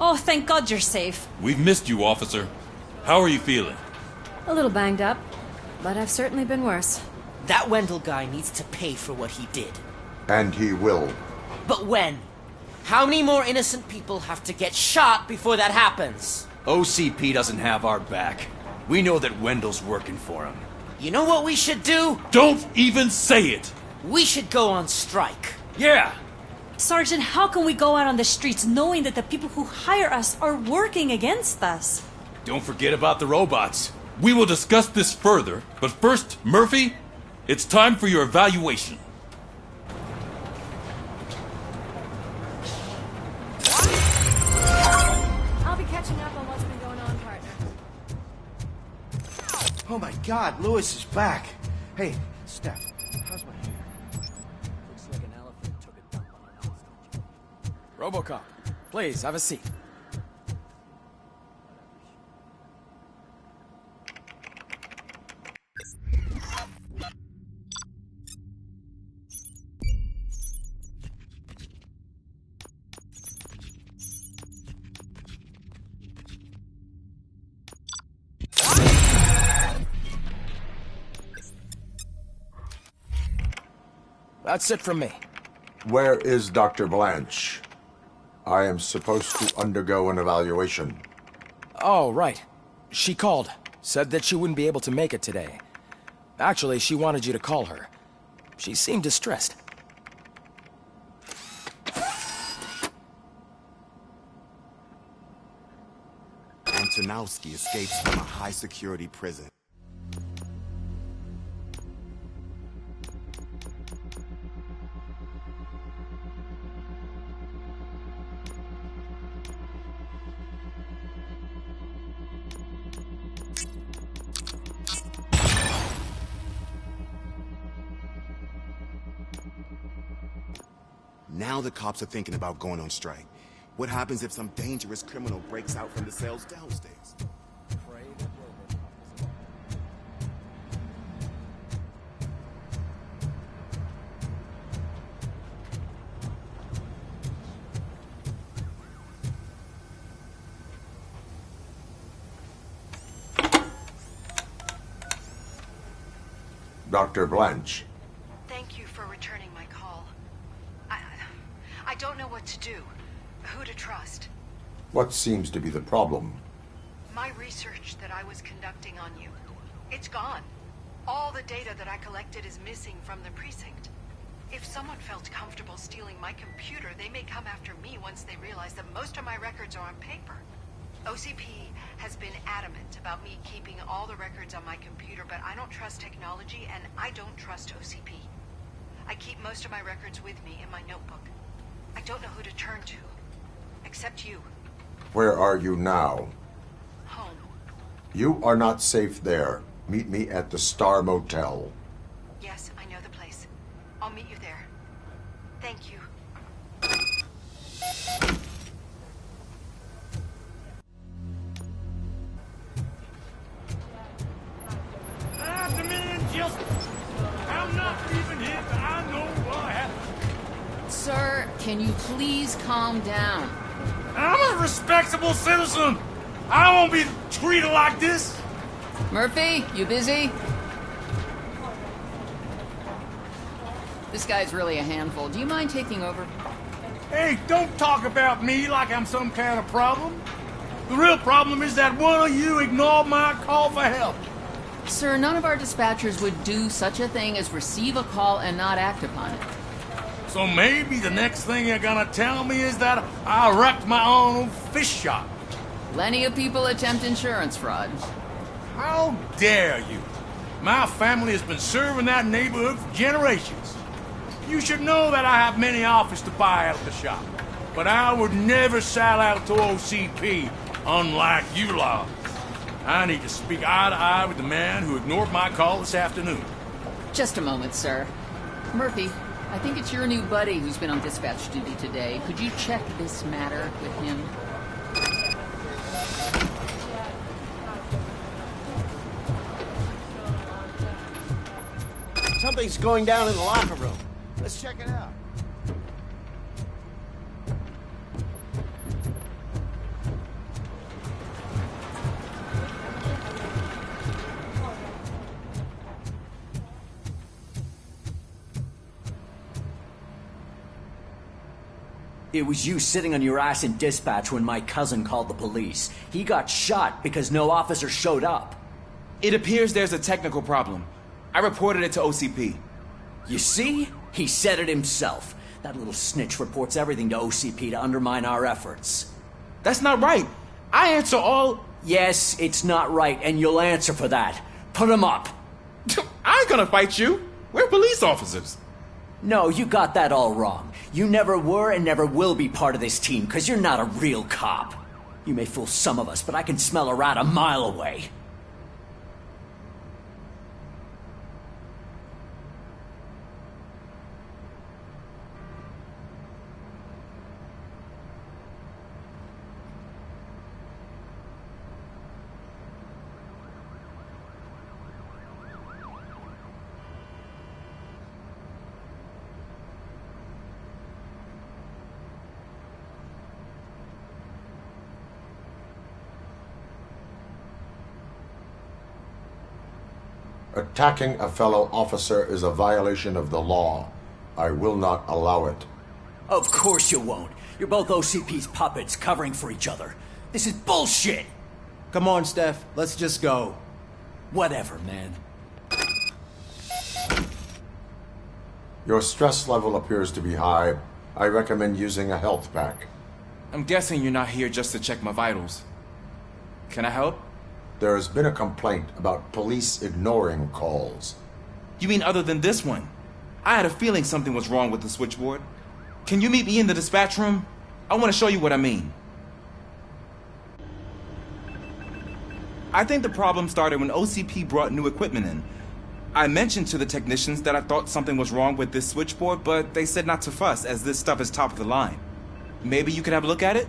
Oh, thank God you're safe. We've missed you, officer. How are you feeling? A little banged up, but I've certainly been worse. That Wendell guy needs to pay for what he did. And he will. But when? How many more innocent people have to get shot before that happens? OCP doesn't have our back. We know that Wendell's working for him. You know what we should do? Don't even say it! We should go on strike. Yeah! Sergeant, how can we go out on the streets knowing that the people who hire us are working against us? Don't forget about the robots. We will discuss this further, but first, Murphy, it's time for your evaluation. I'll be catching up on what's been going on, partner. Oh my God, Lewis is back. Hey, Steph, how's my hair? Looks like an elephant took a dump on an ostrich. Robocop, please, have a seat. That's it from me. Where is Dr. Blanche? I am supposed to undergo an evaluation. Oh, right. She called. Said that she wouldn't be able to make it today. Actually, she wanted you to call her. She seemed distressed. Antonowski escapes from a high-security prison. Now the cops are thinking about going on strike. What happens if some dangerous criminal breaks out from the cells downstairs? Dr. Blanche. Thank you for returning my call. I don't know what to do. Who to trust. What seems to be the problem? My research that I was conducting on you, it's gone. All the data that I collected is missing from the precinct. If someone felt comfortable stealing my computer, they may come after me once they realize that most of my records are on paper. OCP has been adamant about me keeping all the records on my computer, but I don't trust technology and I don't trust OCP. I keep most of my records with me in my notebook. I don't know who to turn to, except you. Where are you now? Home. You are not safe there. Meet me at the Star Motel. Yes, I know the place. I'll meet you there. Thank you. I demand justice. I'm not leaving here till I know what happened. Sir, can you please calm down? I'm a respectable citizen. I won't be treated like this. Murphy, you busy? This guy's really a handful. Do you mind taking over? Hey, don't talk about me like I'm some kind of problem. The real problem is that one of you ignored my call for help. Sir, none of our dispatchers would do such a thing as receive a call and not act upon it. So maybe the next thing you're gonna tell me is that I wrecked my own fish shop. Plenty of people attempt insurance fraud. How dare you? My family has been serving that neighborhood for generations. You should know that I have many offers to buy out of the shop. But I would never sell out to OCP, unlike you lot. I need to speak eye to eye with the man who ignored my call this afternoon. Just a moment, sir. Murphy, I think it's your new buddy who's been on dispatch duty today. Could you check this matter with him? Something's going down in the locker room. Let's check it out. It was you sitting on your ass in dispatch when my cousin called the police. He got shot because no officer showed up. It appears there's a technical problem. I reported it to OCP. You see? He said it himself. That little snitch reports everything to OCP to undermine our efforts. That's not right. I answer all... Yes, it's not right, and you'll answer for that. Put him up. I ain't gonna fight you. We're police officers. No, you got that all wrong. You never were and never will be part of this team, because you're not a real cop. You may fool some of us, but I can smell a rat a mile away. Attacking a fellow officer is a violation of the law. I will not allow it. Of course you won't. You're both OCP's puppets covering for each other. This is bullshit! Come on, Steph. Let's just go. Whatever, man. Your stress level appears to be high. I recommend using a health pack. I'm guessing you're not here just to check my vitals. Can I help? There has been a complaint about police ignoring calls. You mean other than this one? I had a feeling something was wrong with the switchboard. Can you meet me in the dispatch room? I want to show you what I mean. I think the problem started when OCP brought new equipment in. I mentioned to the technicians that I thought something was wrong with this switchboard, but they said not to fuss as this stuff is top of the line. Maybe you could have a look at it?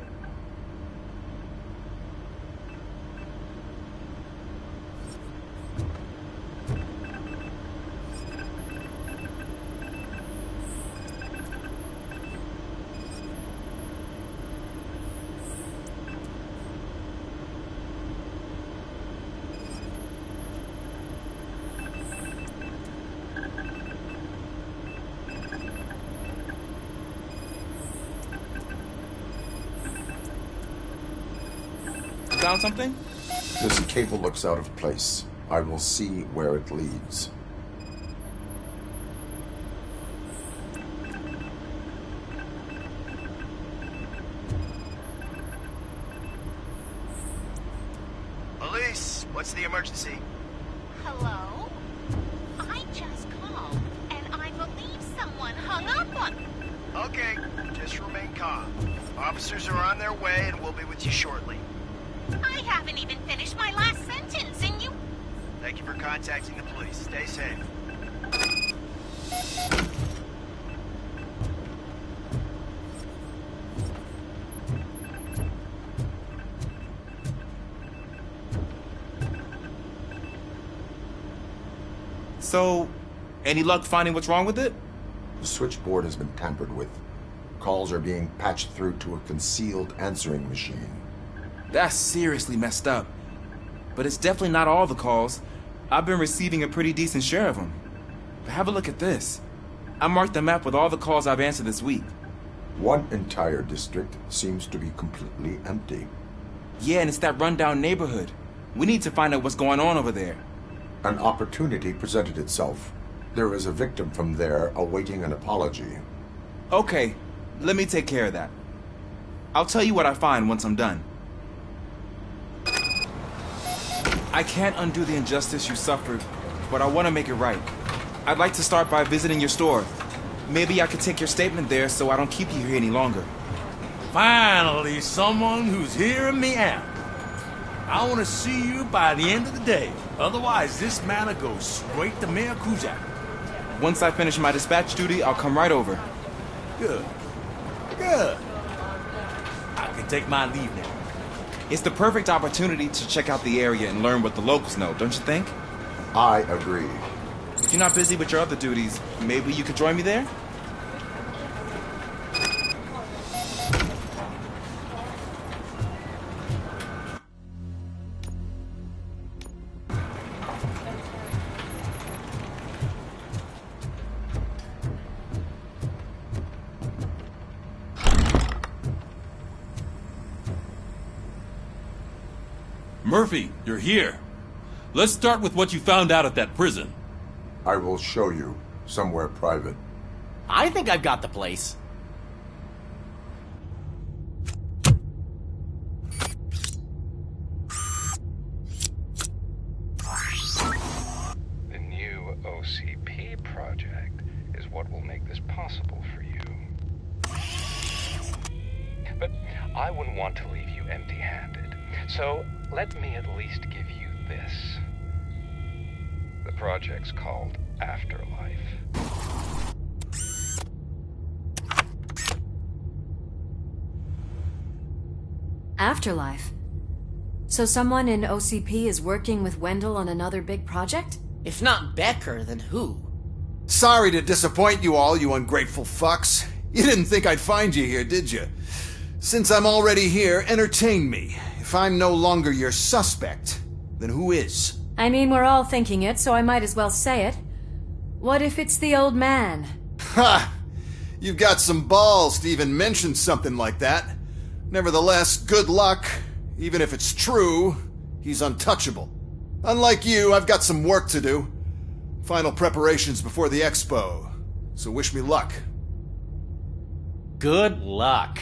Found something? This cable looks out of place. I will see where it leads. Police, what's the emergency? Hello? I just called, and I believe someone hung up on me. Okay, just remain calm. Officers are on their way and we'll be with you shortly. I haven't even finished my last sentence, and you... Thank you for contacting the police. Stay safe. So, any luck finding what's wrong with it? The switchboard has been tampered with. Calls are being patched through to a concealed answering machine. That's seriously messed up. But it's definitely not all the calls. I've been receiving a pretty decent share of them. But have a look at this. I marked the map with all the calls I've answered this week. One entire district seems to be completely empty. Yeah, and it's that rundown neighborhood. We need to find out what's going on over there. An opportunity presented itself. There is a victim from there awaiting an apology. Okay, let me take care of that. I'll tell you what I find once I'm done. I can't undo the injustice you suffered, but I want to make it right. I'd like to start by visiting your store. Maybe I could take your statement there so I don't keep you here any longer. Finally, someone who's hearing me out. I want to see you by the end of the day. Otherwise, this matter goes straight to Mayor Kuzak. Once I finish my dispatch duty, I'll come right over. Good. Good. I can take my leave now. It's the perfect opportunity to check out the area and learn what the locals know, don't you think? I agree. If you're not busy with your other duties, maybe you could join me there? Murphy, you're here. Let's start with what you found out at that prison. I will show you, somewhere private. I think I've got the place. The new OCP project is what will make this possible for you. But I wouldn't want to leave you empty-handed, so let me at least give you this. The project's called Afterlife. Afterlife? So someone in OCP is working with Wendell on another big project? If not Becker, then who? Sorry to disappoint you all, you ungrateful fucks. You didn't think I'd find you here, did you? Since I'm already here, entertain me. If I'm no longer your suspect, then who is? I mean, we're all thinking it, so I might as well say it. What if it's the old man? Ha! You've got some balls to even mention something like that. Nevertheless, good luck. Even if it's true, he's untouchable. Unlike you, I've got some work to do. Final preparations before the expo. So wish me luck. Good luck.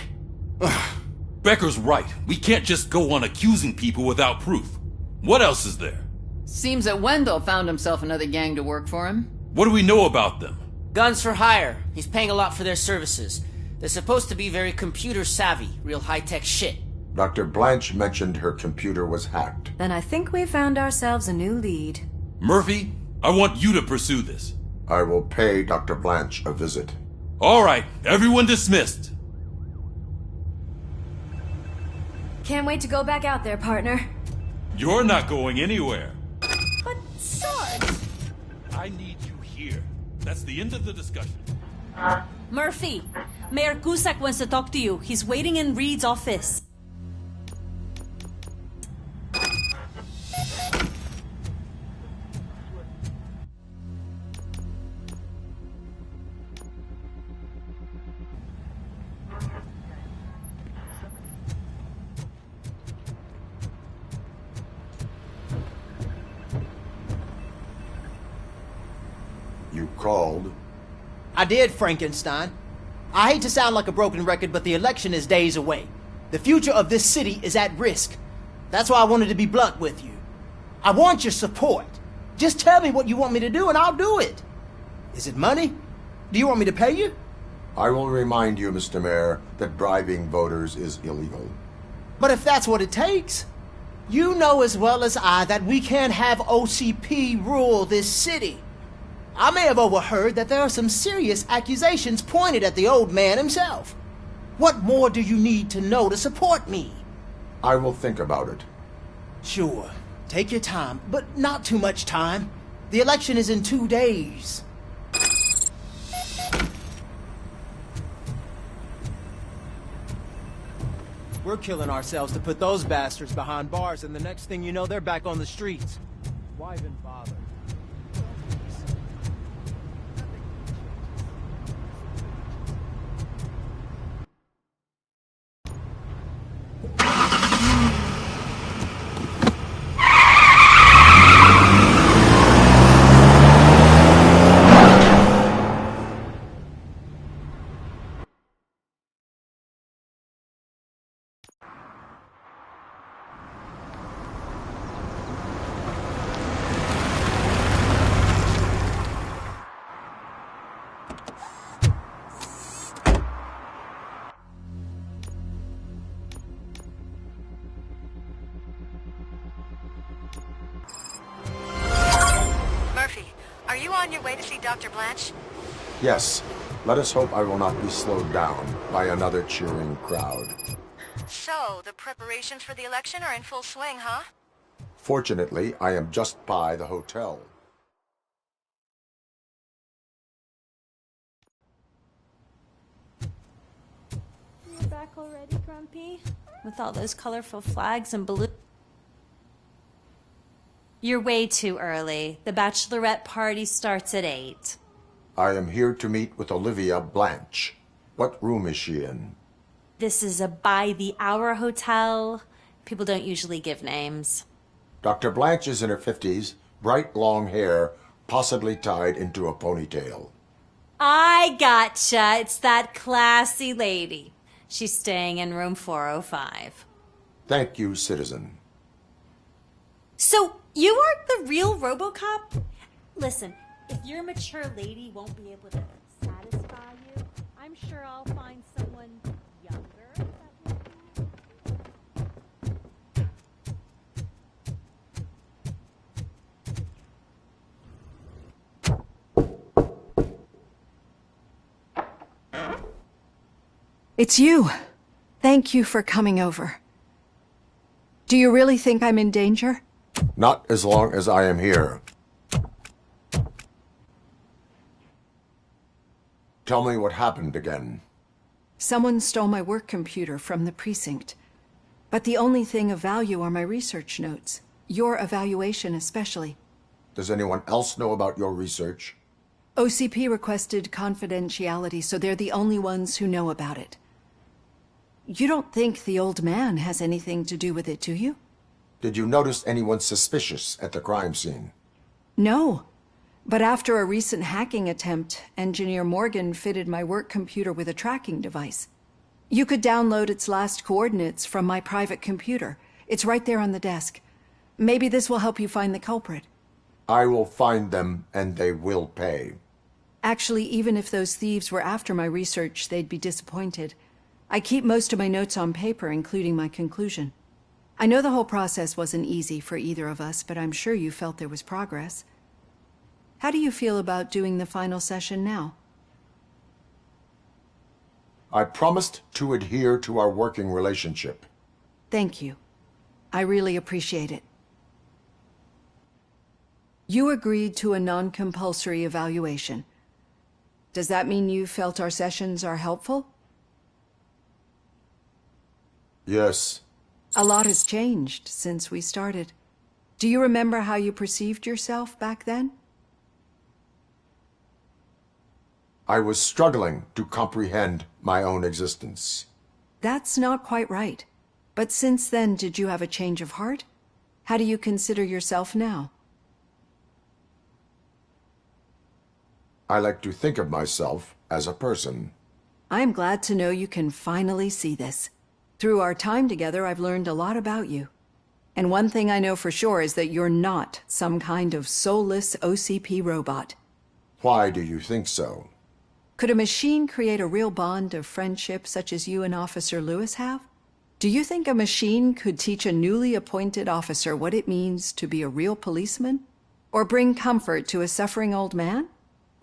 Becker's right. We can't just go on accusing people without proof. What else is there? Seems that Wendell found himself another gang to work for him. What do we know about them? Guns for hire. He's paying a lot for their services. They're supposed to be very computer savvy, real high-tech shit. Dr. Blanche mentioned her computer was hacked. Then I think we found ourselves a new lead. Murphy, I want you to pursue this. I will pay Dr. Blanche a visit. All right, everyone dismissed. Can't wait to go back out there, partner. You're not going anywhere. But, Sarge... I need you here. That's the end of the discussion. Murphy, Mayor Cusack wants to talk to you. He's waiting in Reed's office. You called? I did, Frankenstein. I hate to sound like a broken record, but the election is days away. The future of this city is at risk. That's why I wanted to be blunt with you. I want your support. Just tell me what you want me to do and I'll do it. Is it money? Do you want me to pay you? I will remind you, Mr. Mayor, that bribing voters is illegal. But if that's what it takes, you know as well as I that we can't have OCP rule this city. I may have overheard that there are some serious accusations pointed at the old man himself. What more do you need to know to support me? I will think about it. Sure. Take your time, but not too much time. The election is in 2 days. We're killing ourselves to put those bastards behind bars, and the next thing you know, they're back on the streets. Why even bother? Are you on your way to see Dr. Blanche? Yes. Let us hope I will not be slowed down by another cheering crowd. So, the preparations for the election are in full swing, huh? Fortunately, I am just by the hotel. You're back already, Grumpy? With all those colorful flags and balloons. You're way too early. The bachelorette party starts at 8. I am here to meet with Olivia Blanche. What room is she in? This is a by-the-hour hotel. People don't usually give names. Dr. Blanche is in her 50s, bright long hair, possibly tied into a ponytail. I gotcha. It's that classy lady. She's staying in room 405. Thank you, citizen. So, you aren't the real Robocop? Listen, if your mature lady won't be able to satisfy you, I'm sure I'll find someone younger. It's you. Thank you for coming over. Do you really think I'm in danger? Not as long as I am here. Tell me what happened again. Someone stole my work computer from the precinct. But the only thing of value are my research notes. Your evaluation especially. Does anyone else know about your research? OCP requested confidentiality, so they're the only ones who know about it. You don't think the old man has anything to do with it, do you? Did you notice anyone suspicious at the crime scene? No. But after a recent hacking attempt, Engineer Morgan fitted my work computer with a tracking device. You could download its last coordinates from my private computer. It's right there on the desk. Maybe this will help you find the culprit. I will find them, and they will pay. Actually, even if those thieves were after my research, they'd be disappointed. I keep most of my notes on paper, including my conclusion. I know the whole process wasn't easy for either of us, but I'm sure you felt there was progress. How do you feel about doing the final session now? I promised to adhere to our working relationship. Thank you. I really appreciate it. You agreed to a non-compulsory evaluation. Does that mean you felt our sessions are helpful? Yes. A lot has changed since we started. Do you remember how you perceived yourself back then? I was struggling to comprehend my own existence. That's not quite right. But since then, did you have a change of heart? How do you consider yourself now? I like to think of myself as a person. I'm glad to know you can finally see this. Through our time together, I've learned a lot about you. And one thing I know for sure is that you're not some kind of soulless OCP robot. Why do you think so? Could a machine create a real bond of friendship such as you and Officer Lewis have? Do you think a machine could teach a newly appointed officer what it means to be a real policeman? Or bring comfort to a suffering old man?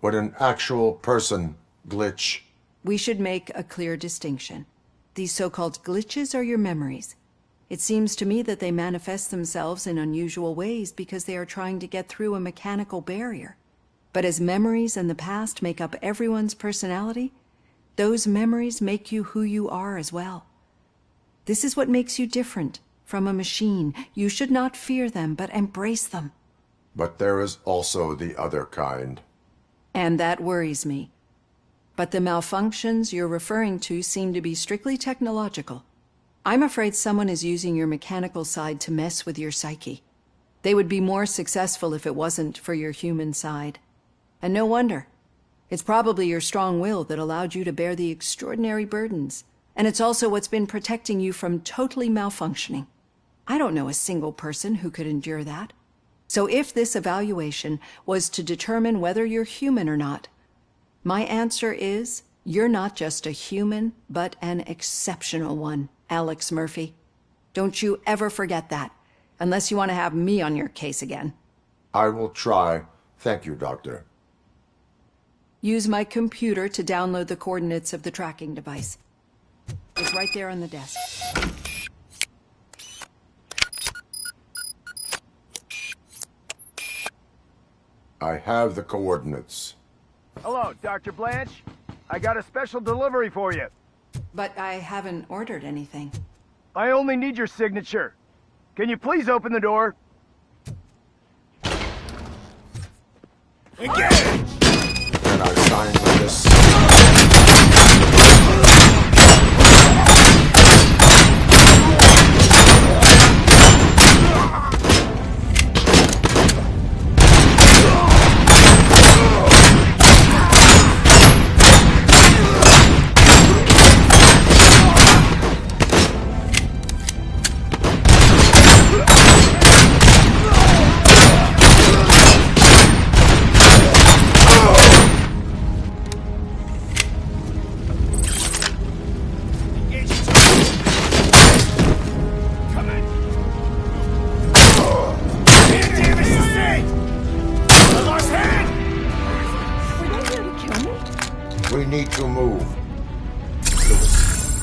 Would an actual person glitch? We should make a clear distinction. These so-called glitches are your memories. It seems to me that they manifest themselves in unusual ways because they are trying to get through a mechanical barrier. But as memories in the past make up everyone's personality, those memories make you who you are as well. This is what makes you different from a machine. You should not fear them, but embrace them. But there is also the other kind. And that worries me. But the malfunctions you're referring to seem to be strictly technological. I'm afraid someone is using your mechanical side to mess with your psyche. They would be more successful if it wasn't for your human side. And no wonder. It's probably your strong will that allowed you to bear the extraordinary burdens. And it's also what's been protecting you from totally malfunctioning. I don't know a single person who could endure that. So if this evaluation was to determine whether you're human or not, my answer is, you're not just a human, but an exceptional one, Alex Murphy. Don't you ever forget that, unless you want to have me on your case again. I will try. Thank you, Doctor. Use my computer to download the coordinates of the tracking device. It's right there on the desk. I have the coordinates. Hello, Dr. Blanche. I got a special delivery for you. But I haven't ordered anything. I only need your signature. Can you please open the door? Engage! Can I sign for this? We need to move.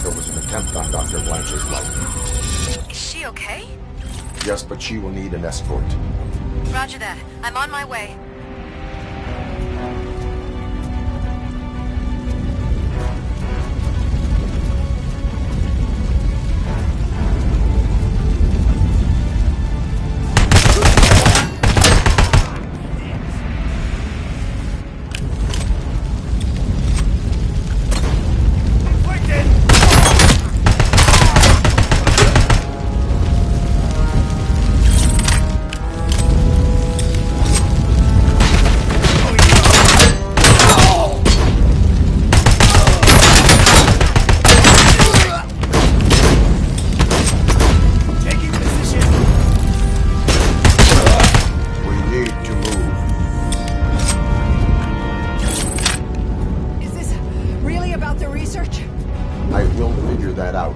There was an attempt on Dr. Blanche's life. Is she okay? Yes, but she will need an escort. Roger that. I'm on my way. I will figure that out.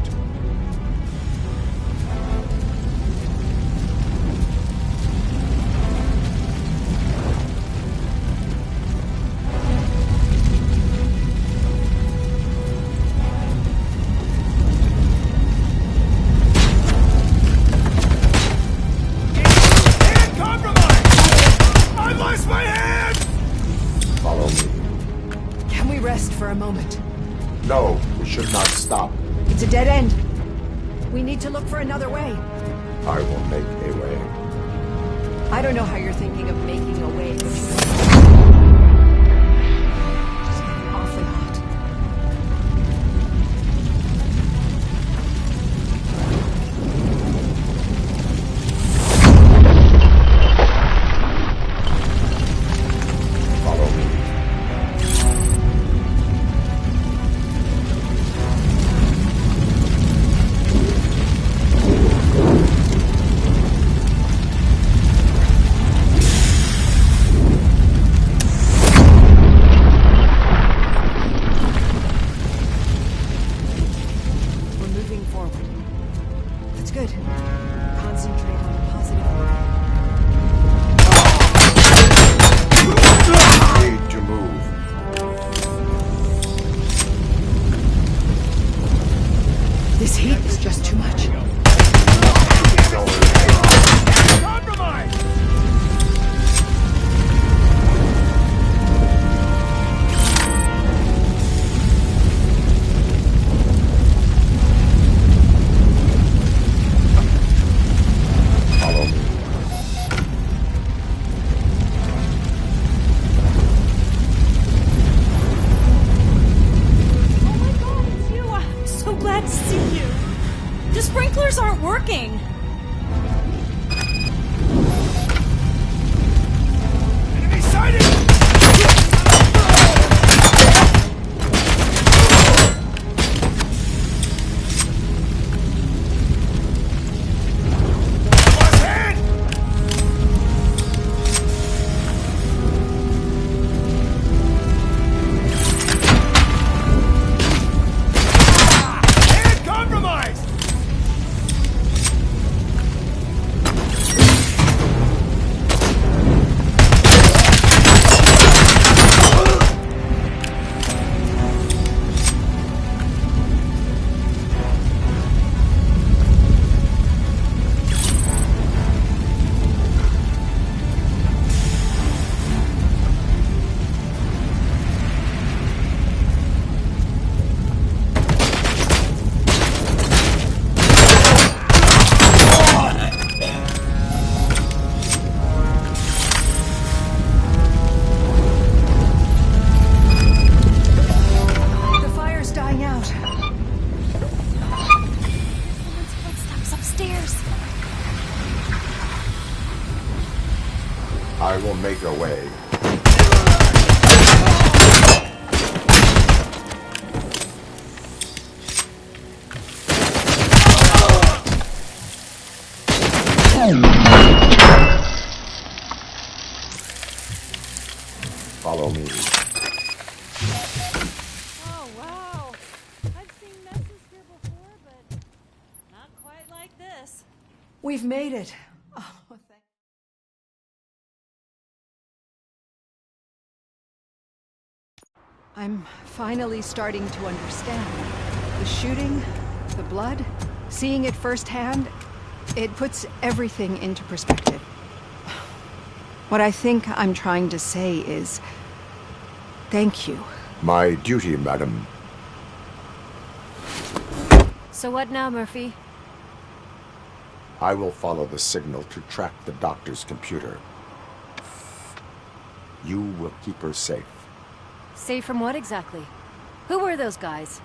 I lost my hand! Follow me. Can we rest for a moment? No, we should not stop. It's a dead end. We need to look for another way. I will make a way. I don't know how you're thinking of making a way, but you... Just getting awfully hot. Follow me. Good. Concentrate on the positive. Need to move. This heat is just too much. Compromise! Follow me. Oh my god, it's you! I'm so glad to see you. The sprinklers aren't working. Enemy sighted! I will make a way. Follow me. Oh, wow. I've seen messes here before, but not quite like this. We've made it. Oh, thank I'm finally starting to understand. The shooting, the blood, seeing it firsthand, it puts everything into perspective. What I think I'm trying to say is, thank you. My duty, madam. So what now, Murphy? I will follow the signal to track the doctor's computer. You will keep her safe. Safe from what exactly? Who were those guys?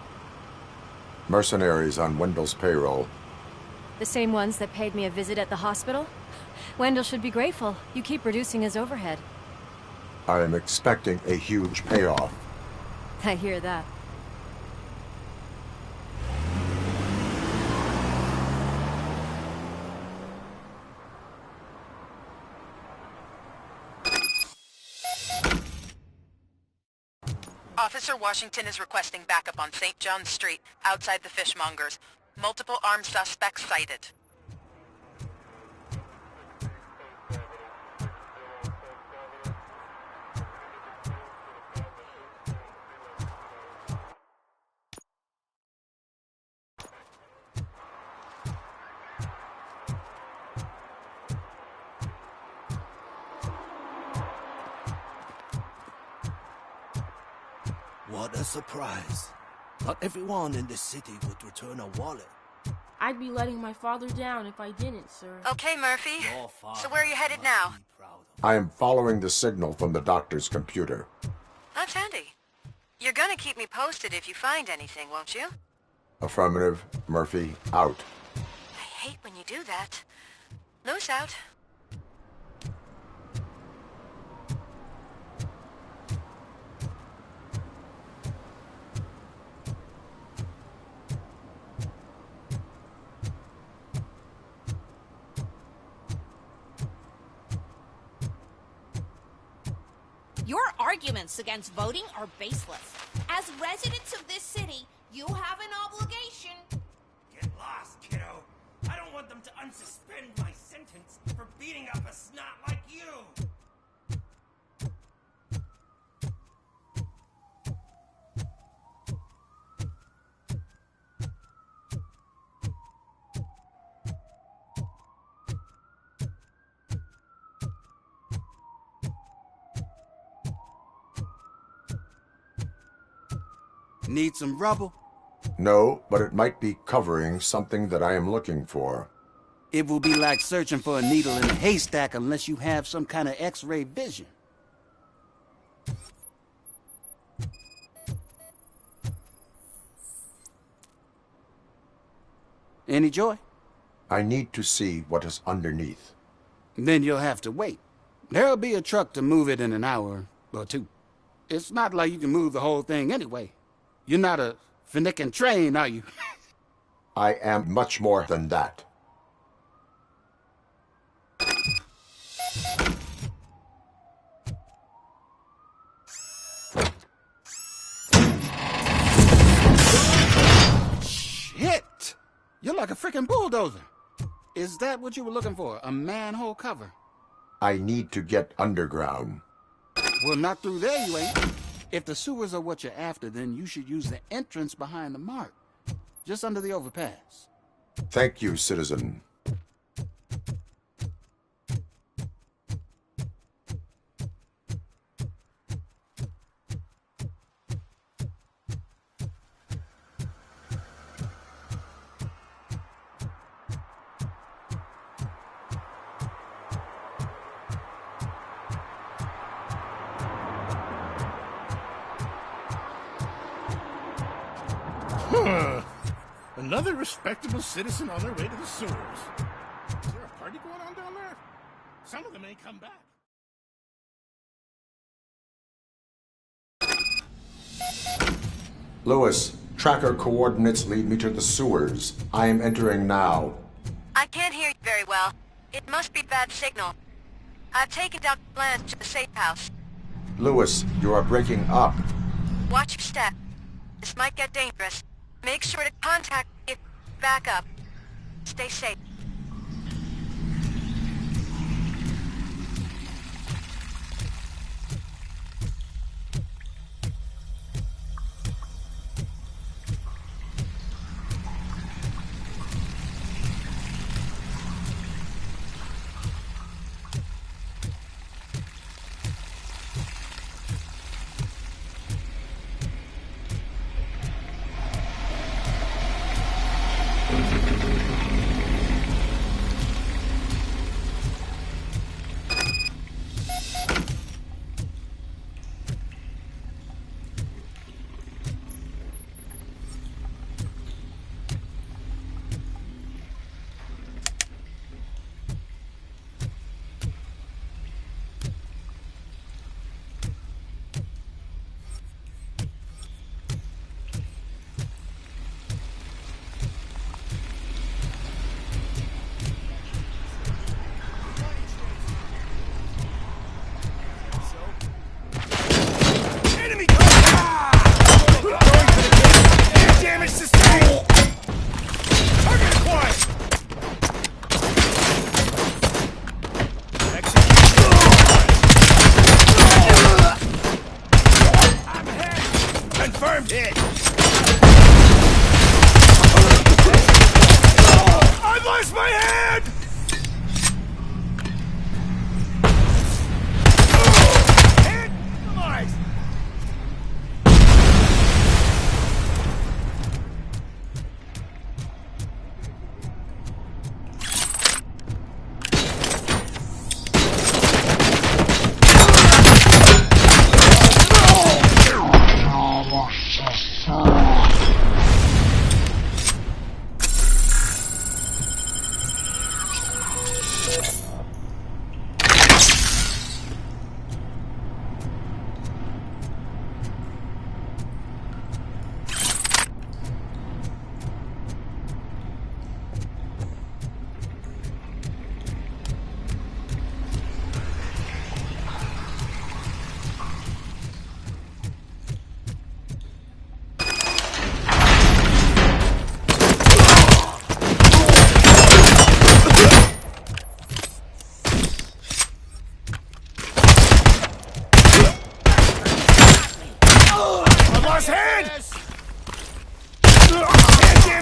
Mercenaries on Wendell's payroll. The same ones that paid me a visit at the hospital? Wendell should be grateful. You keep reducing his overhead. I am expecting a huge payoff. I hear that. Officer Washington is requesting backup on St. John's Street, outside the fishmongers. Multiple armed suspects sighted. What a surprise. Not everyone in this city would return a wallet. I'd be letting my father down if I didn't, sir. Okay, Murphy. So where are you headed now? I am following the signal from the doctor's computer. That's handy. You're gonna keep me posted if you find anything, won't you? Affirmative. Murphy, out. I hate when you do that. Loose out. Your arguments against voting are baseless. As residents of this city, you have an obligation. Get lost, kiddo. I don't want them to unsuspend my sentence for beating up a snot like you. Need some rubble? No, but it might be covering something that I am looking for. It will be like searching for a needle in a haystack unless you have some kind of X-ray vision. Any joy? I need to see what is underneath. Then you'll have to wait. There'll be a truck to move it in an hour or two. It's not like you can move the whole thing anyway. You're not a Finnegan train, are you? I am much more than that. Shit! You're like a freaking bulldozer. Is that what you were looking for? A manhole cover? I need to get underground. Well, not through there, you ain't. If the sewers are what you're after, then you should use the entrance behind the mark. Just under the overpass. Thank you, citizen. Another respectable citizen on their way to the sewers. Is there a party going on down there? Some of them may come back. Lewis, tracker coordinates lead me to the sewers. I am entering now. I can't hear you very well. It must be bad signal. I've taken Dr. Blanche to the safe house. Lewis, you are breaking up. Watch your step. This might get dangerous. Make sure to contact me if back up. Stay safe. Confirmed hit! I lost my hand! Hit! Compromised!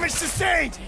Sustained!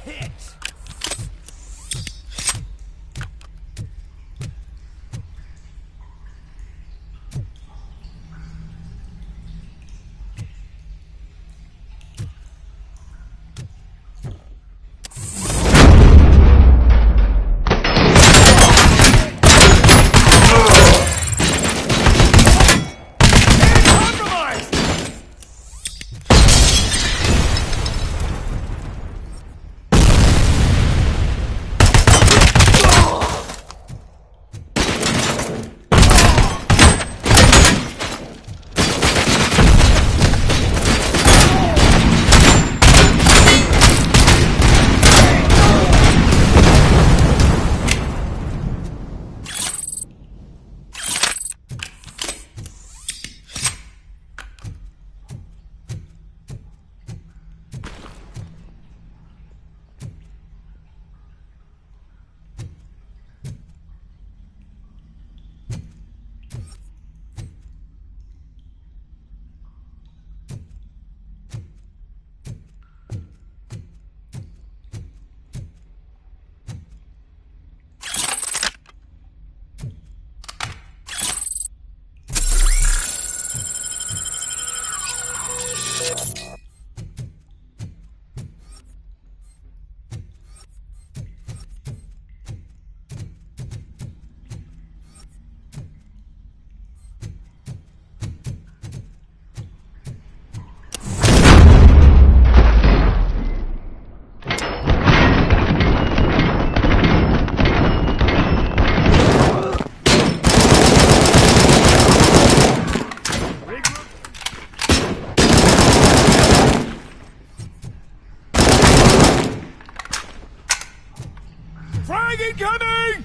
Frag incoming!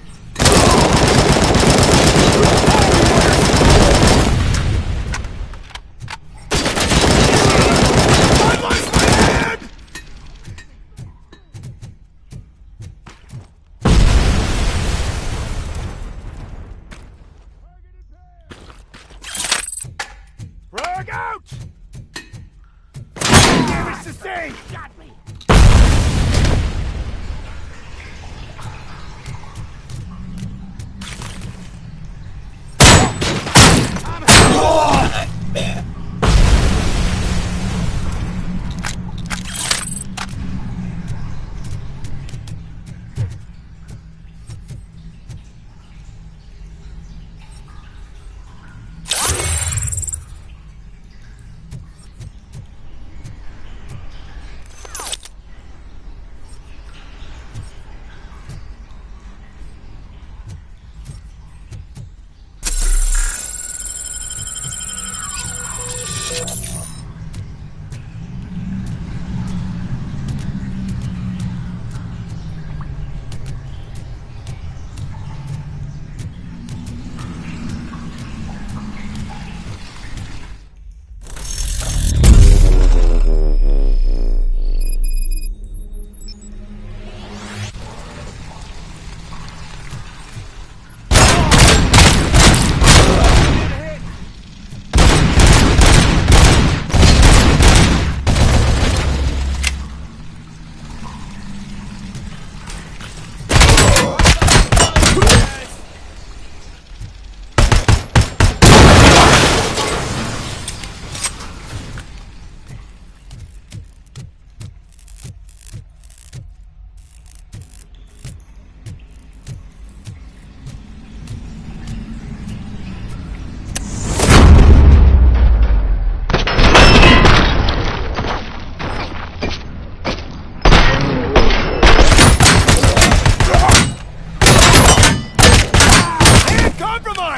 I lost my head! Frag out! Damage sustained! Got me!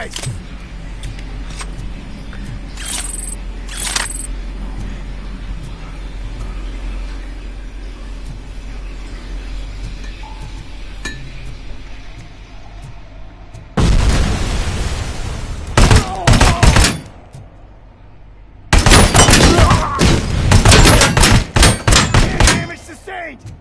guys! Damage sustained!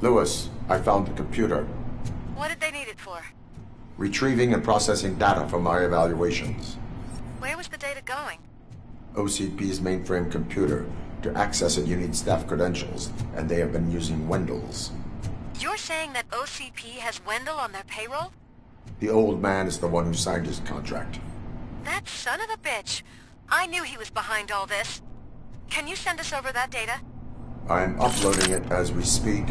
Lewis, I found the computer. What did they need it for? Retrieving and processing data from our evaluations. Where was the data going? OCP's mainframe computer. To access it, you need staff credentials, and they have been using Wendell's. You're saying that OCP has Wendell on their payroll? The old man is the one who signed his contract. That son of a bitch. I knew he was behind all this. Can you send us over that data? I'm uploading it as we speak.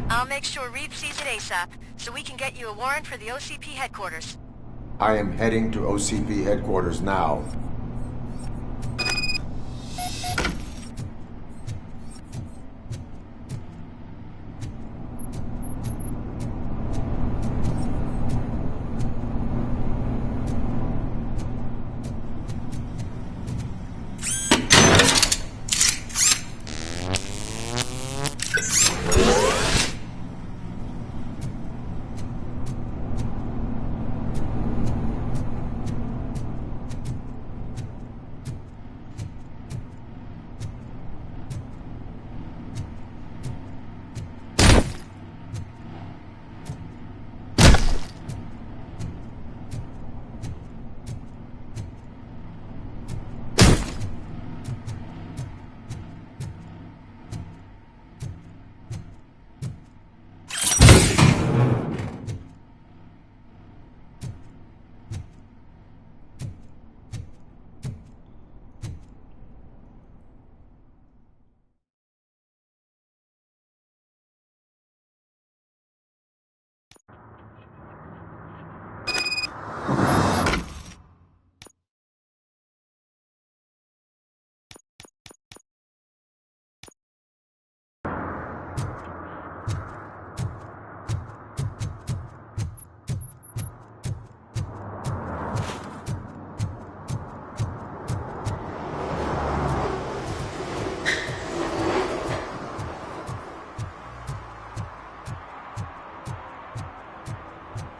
I'll make sure Reed sees it ASAP, so we can get you a warrant for the OCP headquarters. I am heading to OCP headquarters now.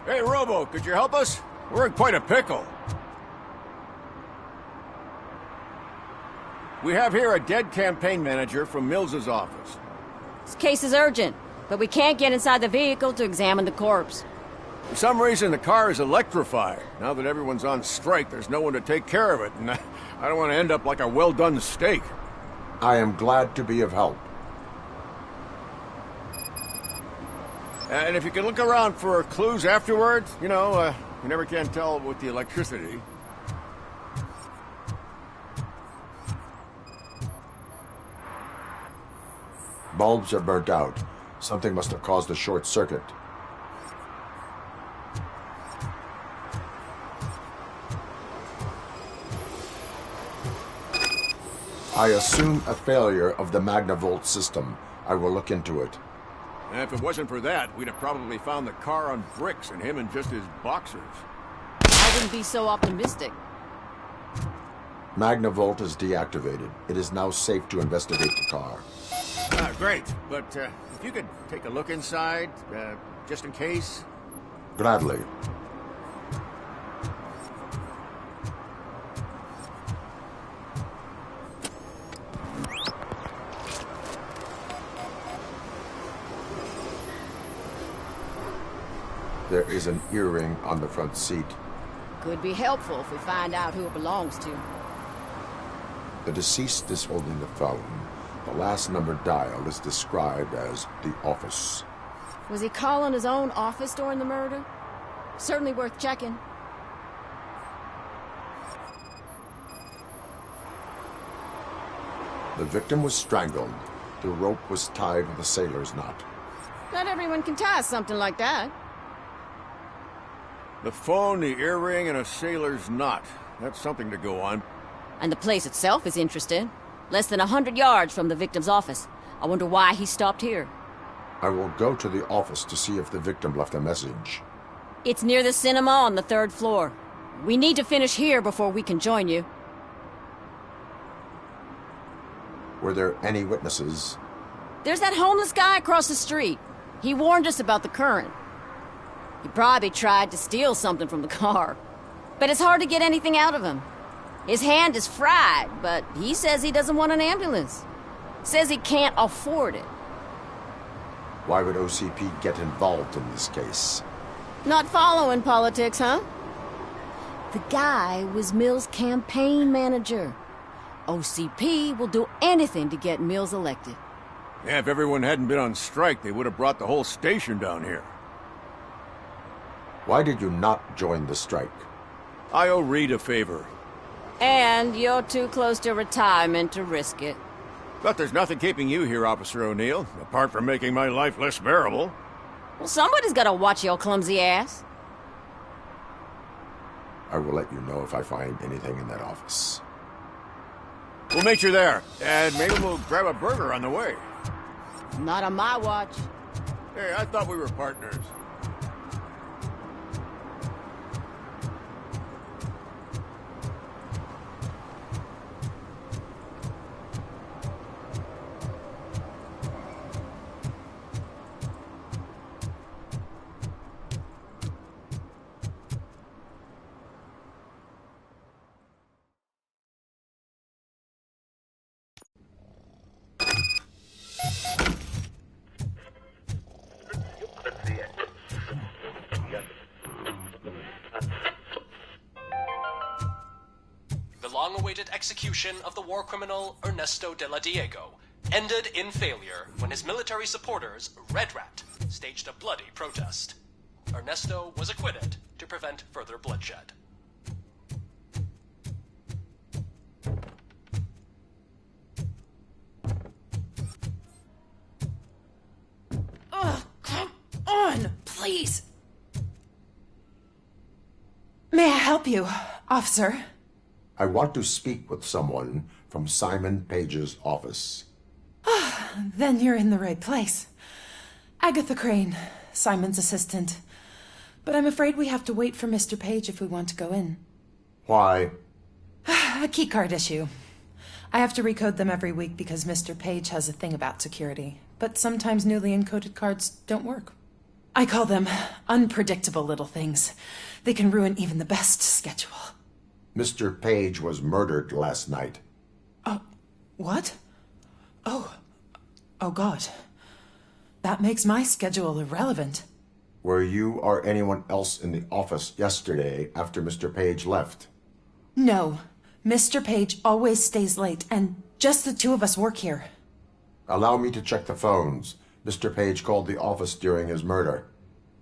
Hey, Robo, could you help us? We're in quite a pickle. We have here a dead campaign manager from Mills's office. This case is urgent, but we can't get inside the vehicle to examine the corpse. For some reason, the car is electrified. Now that everyone's on strike, there's no one to take care of it, and I don't want to end up like a well-done steak. I am glad to be of help. And if you can look around for clues afterwards, you know, you never can tell with the electricity. Bulbs are burnt out. Something must have caused a short circuit. I assume a failure of the Magnavolt system. I will look into it. And if it wasn't for that, we'd have probably found the car on bricks and him in just his boxers. I wouldn't be so optimistic. Magnavolt is deactivated. It is now safe to investigate the car. Great. But if you could take a look inside, just in case. Gladly. There is an earring on the front seat. Could be helpful if we find out who it belongs to. The deceased is holding the phone. The last number dialed is described as the office. Was he calling his own office during the murder? Certainly worth checking. The victim was strangled. The rope was tied with a sailor's knot. Not everyone can tie something like that. The phone, the earring, and a sailor's knot. That's something to go on. And the place itself is interesting. Less than 100 yards from the victim's office. I wonder why he stopped here. I will go to the office to see if the victim left a message. It's near the cinema on the 3rd floor. We need to finish here before we can join you. Were there any witnesses? There's that homeless guy across the street. He warned us about the current. He probably tried to steal something from the car. But it's hard to get anything out of him. His hand is fried, but he says he doesn't want an ambulance. Says he can't afford it. Why would OCP get involved in this case? Not following politics, huh? The guy was Mills' campaign manager. OCP will do anything to get Mills elected. Yeah, if everyone hadn't been on strike, they would have brought the whole station down here. Why did you not join the strike? I owe Reed a favor. And you're too close to retirement to risk it. But there's nothing keeping you here, Officer O'Neill, apart from making my life less bearable. Well, somebody's gotta watch your clumsy ass. I will let you know if I find anything in that office. We'll meet you there, and maybe we'll grab a burger on the way. Not on my watch. Hey, I thought we were partners. The long-awaited execution of the war criminal Ernesto de la Diego ended in failure when his military supporters, Red Rat, staged a bloody protest. Ernesto was acquitted to prevent further bloodshed. Oh, come on, please. May I help you, officer? I want to speak with someone from Simon Page's office. Then you're in the right place. Agatha Crane, Simon's assistant. But I'm afraid we have to wait for Mr. Page if we want to go in. Why? A keycard issue. I have to recode them every week because Mr. Page has a thing about security. But sometimes newly encoded cards don't work. I call them unpredictable little things. They can ruin even the best schedule. Mr. Page was murdered last night. What? Oh God. That makes my schedule irrelevant. Were you or anyone else in the office yesterday after Mr. Page left? No. Mr. Page always stays late, and just the two of us work here. Allow me to check the phones. Mr. Page called the office during his murder.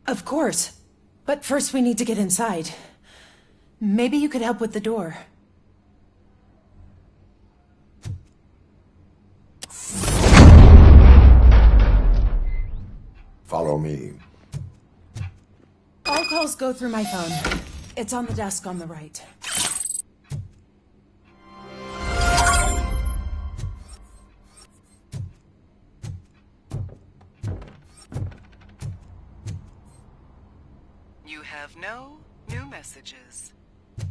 Of course. But first we need to get inside. Maybe you could help with the door. Follow me. All calls go through my phone. It's on the desk on the right. You have no new messages.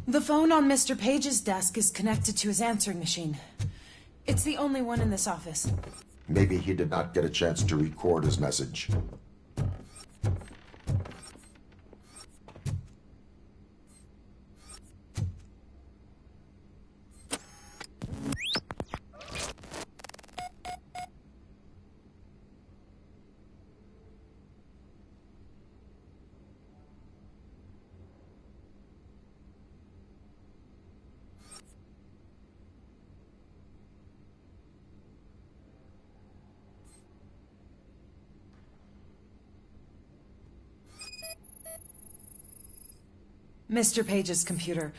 The phone on Mr. Page's desk is connected to his answering machine. It's the only one in this office. Maybe he did not get a chance to record his message. Mr. Page's computer.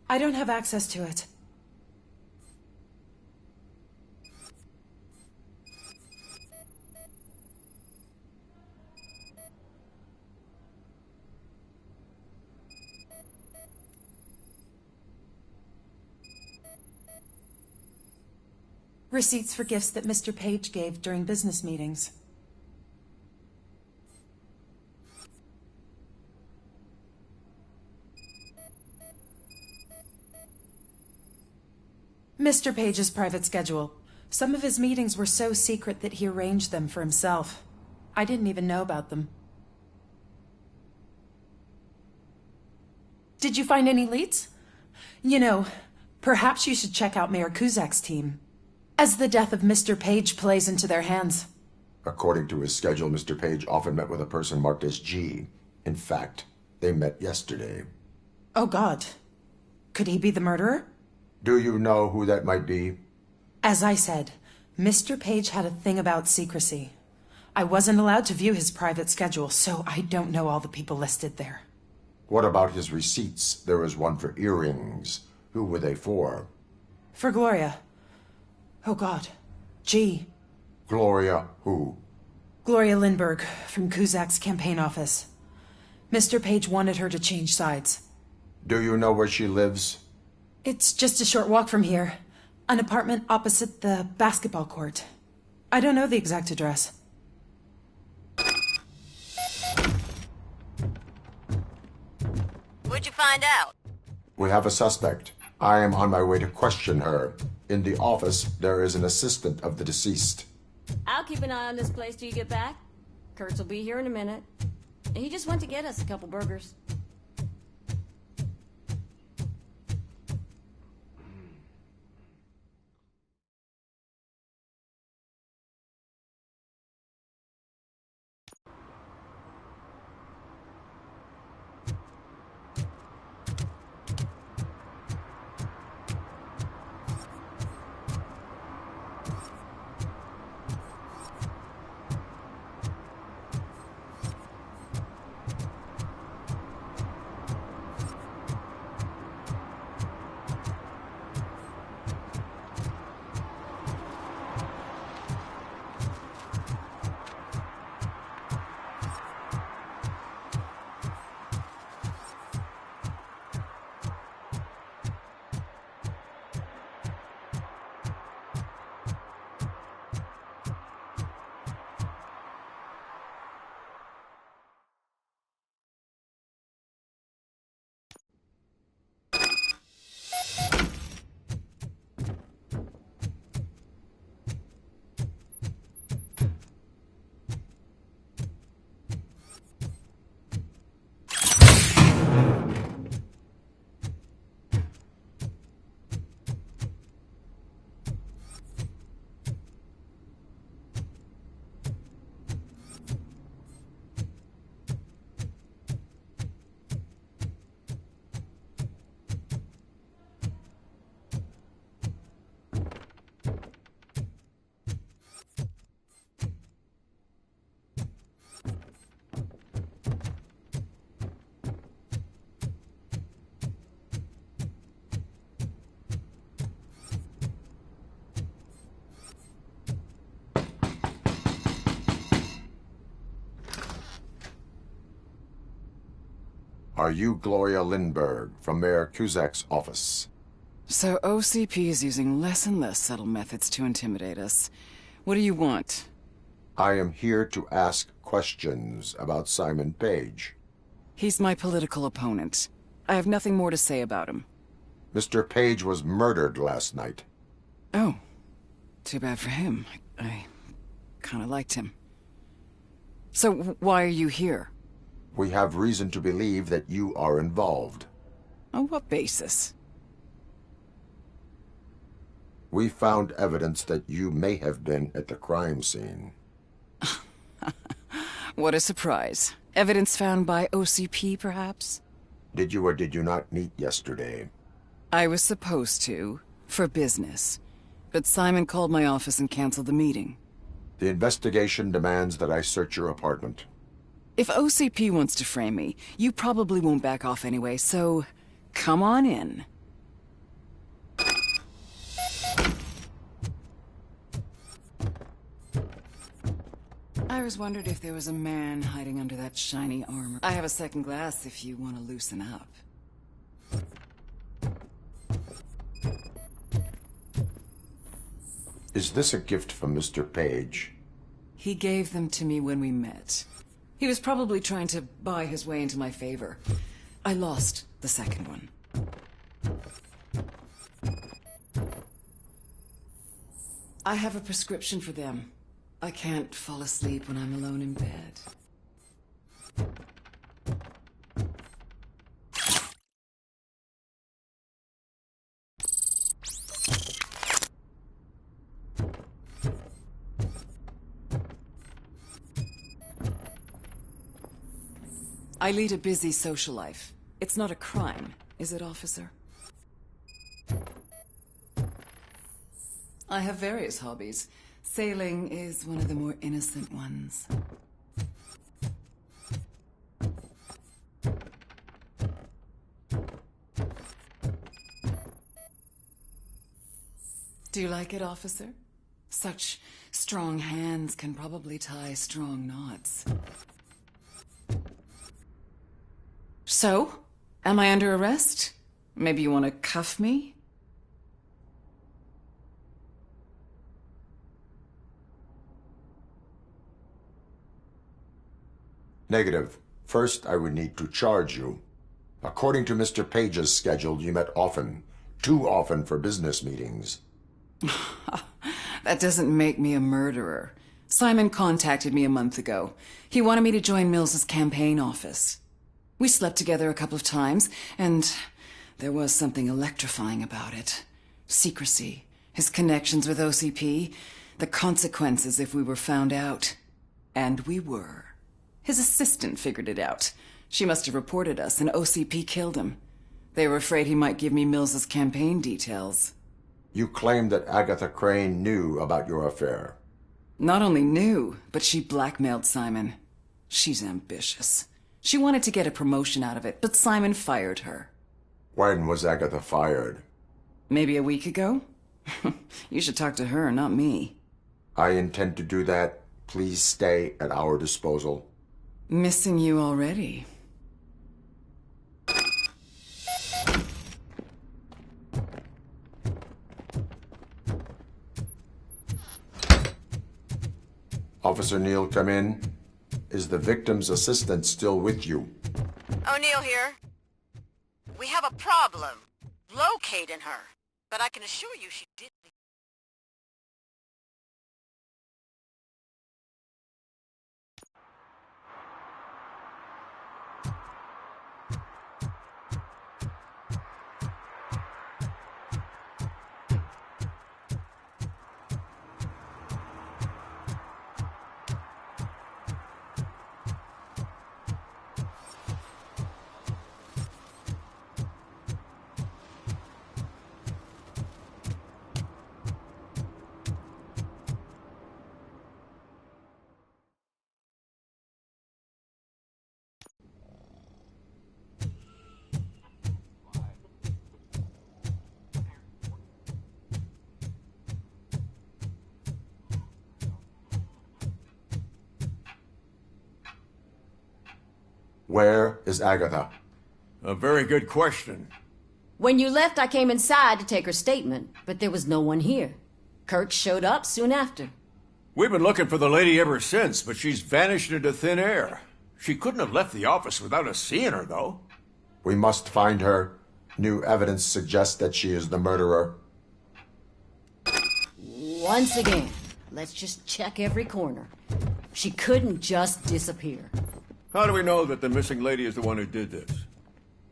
I don't have access to it. Receipts for gifts that Mr. Page gave during business meetings. Mr. Page's private schedule. Some of his meetings were so secret that he arranged them for himself. I didn't even know about them. Did you find any leads? You know, perhaps you should check out Mayor Kuzak's team, as the death of Mr. Page plays into their hands. According to his schedule, Mr. Page often met with a person marked as G. In fact, they met yesterday. Oh, God. Could he be the murderer? Do you know who that might be? As I said, Mr. Page had a thing about secrecy. I wasn't allowed to view his private schedule, so I don't know all the people listed there. What about his receipts? There was one for earrings. Who were they for? For Gloria. Oh God. G. Gloria who? Gloria Lindbergh, from Kuzak's campaign office. Mr. Page wanted her to change sides. Do you know where she lives? It's just a short walk from here. An apartment opposite the basketball court. I don't know the exact address. What'd you find out? We have a suspect. I am on my way to question her. In the office, there is an assistant of the deceased. I'll keep an eye on this place till you get back. Kurtz will be here in a minute. He just went to get us a couple burgers. Are you Gloria Lindbergh from Mayor Kuzak's office? So OCP is using less and less subtle methods to intimidate us. What do you want? I am here to ask questions about Simon Page. He's my political opponent. I have nothing more to say about him. Mr. Page was murdered last night. Oh. Too bad for him. I kinda liked him. So why are you here? We have reason to believe that you are involved. On what basis? We found evidence that you may have been at the crime scene. What a surprise. Evidence found by OCP, perhaps? Did you or did you not meet yesterday? I was supposed to, for business. But Simon called my office and canceled the meeting. The investigation demands that I search your apartment. If OCP wants to frame me, you probably won't back off anyway, so come on in. I always wondered if there was a man hiding under that shiny armor. I have a second glass if you want to loosen up. Is this a gift from Mr. Page? He gave them to me when we met. He was probably trying to buy his way into my favor. I lost the second one. I have a prescription for them. I can't fall asleep when I'm alone in bed. I lead a busy social life. It's not a crime, is it, officer? I have various hobbies. Sailing is one of the more innocent ones. Do you like it, officer? Such strong hands can probably tie strong knots. So, am I under arrest? Maybe you want to cuff me? Negative. First, I would need to charge you. According to Mr. Page's schedule, you met often. Too often for business meetings. That doesn't make me a murderer. Simon contacted me a month ago. He wanted me to join Mills's campaign office. We slept together a couple of times, and there was something electrifying about it. Secrecy, his connections with OCP, the consequences if we were found out. And we were. His assistant figured it out. She must have reported us, and OCP killed him. They were afraid he might give me Mills's campaign details. You claimed that Agatha Crane knew about your affair. Not only knew, but she blackmailed Simon. She's ambitious. She wanted to get a promotion out of it, but Simon fired her. When was Agatha fired? Maybe a week ago? You should talk to her, not me. I intend to do that. Please stay at our disposal. Missing you already. Officer Neal, come in. Is the victim's assistant still with you? O'Neill here. We have a problem locating her, but I can assure you she did. Where is Agatha? A very good question. When you left, I came inside to take her statement, but there was no one here. Kirk showed up soon after. We've been looking for the lady ever since, but she's vanished into thin air. She couldn't have left the office without us seeing her, though. We must find her. New evidence suggests that she is the murderer. Once again, let's just check every corner. She couldn't just disappear. How do we know that the missing lady is the one who did this?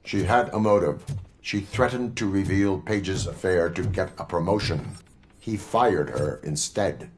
She had a motive. She threatened to reveal Page's affair to get a promotion. He fired her instead.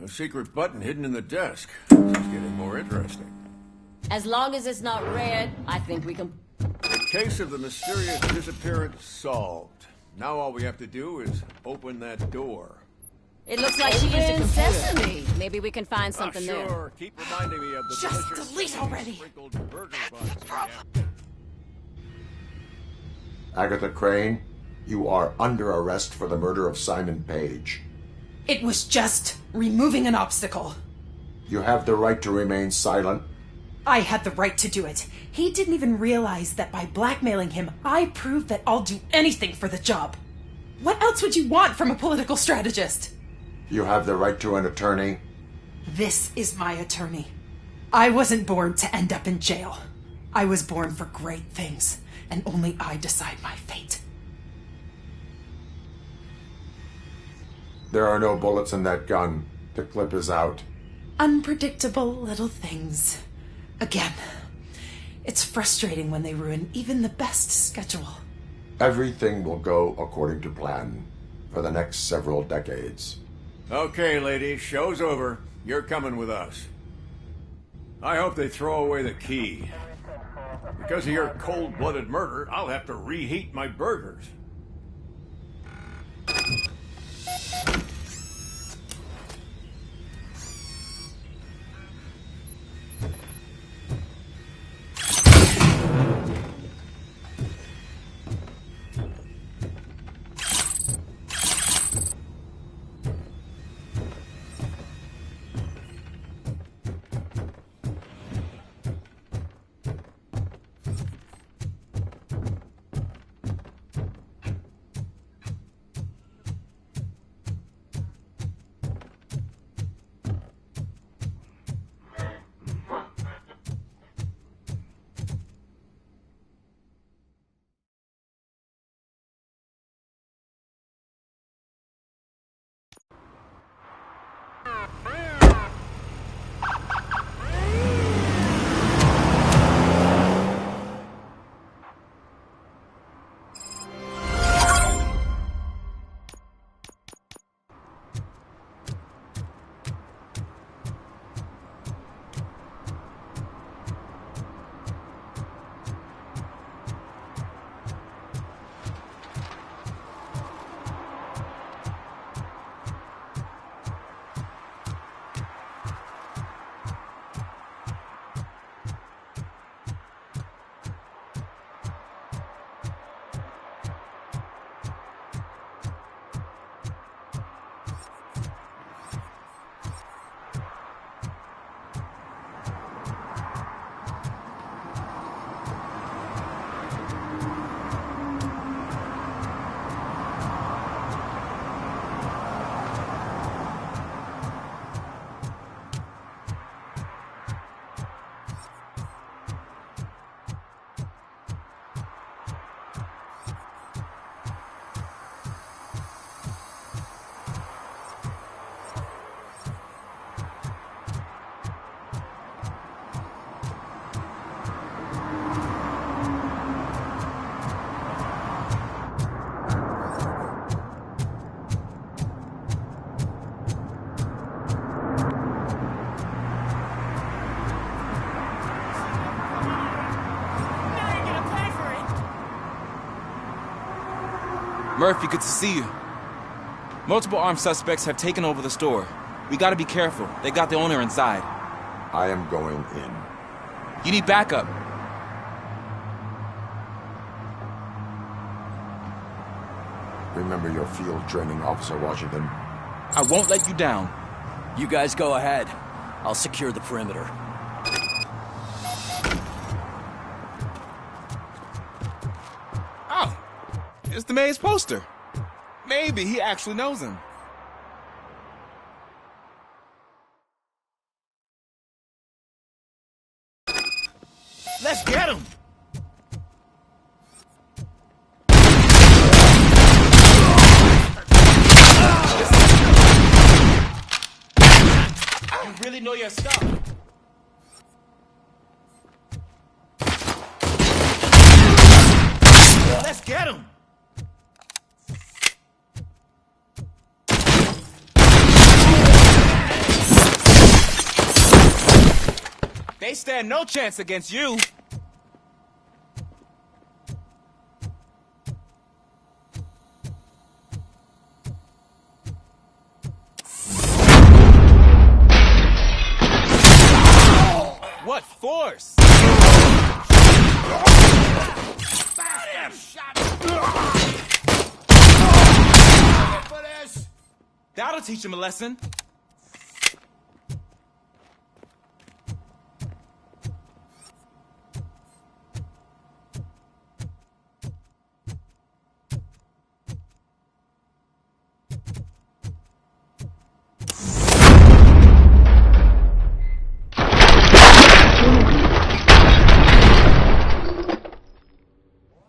A secret button hidden in the desk. This is getting more interesting. As long as it's not red, I think we can... The case of the mysterious disappearance solved. Now all we have to do is open that door. It looks like she used a computer. Sesame. Maybe we can find something sure. there. Keep reminding me of the Just delicious delete already. sprinkled burger buns we have. Agatha Crane, you are under arrest for the murder of Simon Page. It was just removing an obstacle. You have the right to remain silent. I had the right to do it. He didn't even realize that by blackmailing him, I proved that I'll do anything for the job. What else would you want from a political strategist? You have the right to an attorney. This is my attorney. I wasn't born to end up in jail. I was born for great things, and only I decide my fate. There are no bullets in that gun. The clip is out. Unpredictable little things. Again, it's frustrating when they ruin even the best schedule. Everything will go according to plan for the next several decades. Okay, ladies, show's over. You're coming with us. I hope they throw away the key. Because of your cold-blooded murder, I'll have to reheat my burgers. Murphy, good to see you. Multiple armed suspects have taken over the store. We gotta be careful. They got the owner inside. I am going in. You need backup. Remember your field training, Officer Washington. I won't let you down. You guys go ahead. I'll secure the perimeter. Oh, it's the mayor's poster. Maybe he actually knows him. Let's get him! You really know your stuff. Let's get him! They stand no chance against you. What force? That'll teach him a lesson.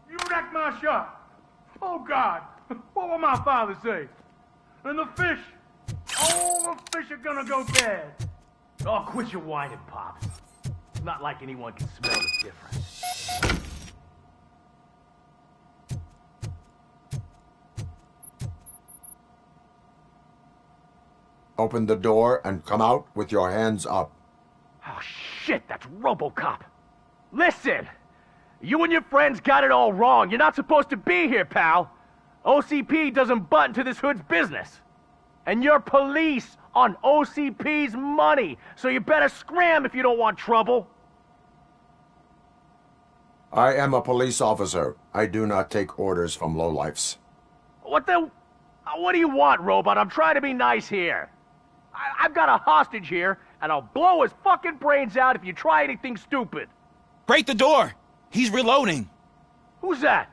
You wrecked my shop. Oh, God. What will my father say? And the fish. Oh, the fish are gonna go bad. Oh, quit your whining, Pops. It's not like anyone can smell the difference. Open the door and come out with your hands up. Oh, shit, that's Robocop. Listen! You and your friends got it all wrong. You're not supposed to be here, pal. OCP doesn't butt into this hood's business. And you're police on OCP's money, so you better scram if you don't want trouble. I am a police officer. I do not take orders from lowlifes. What do you want, Robot? I'm trying to be nice here. I've got a hostage here, and I'll blow his fucking brains out if you try anything stupid. Break the door! He's reloading. Who's that?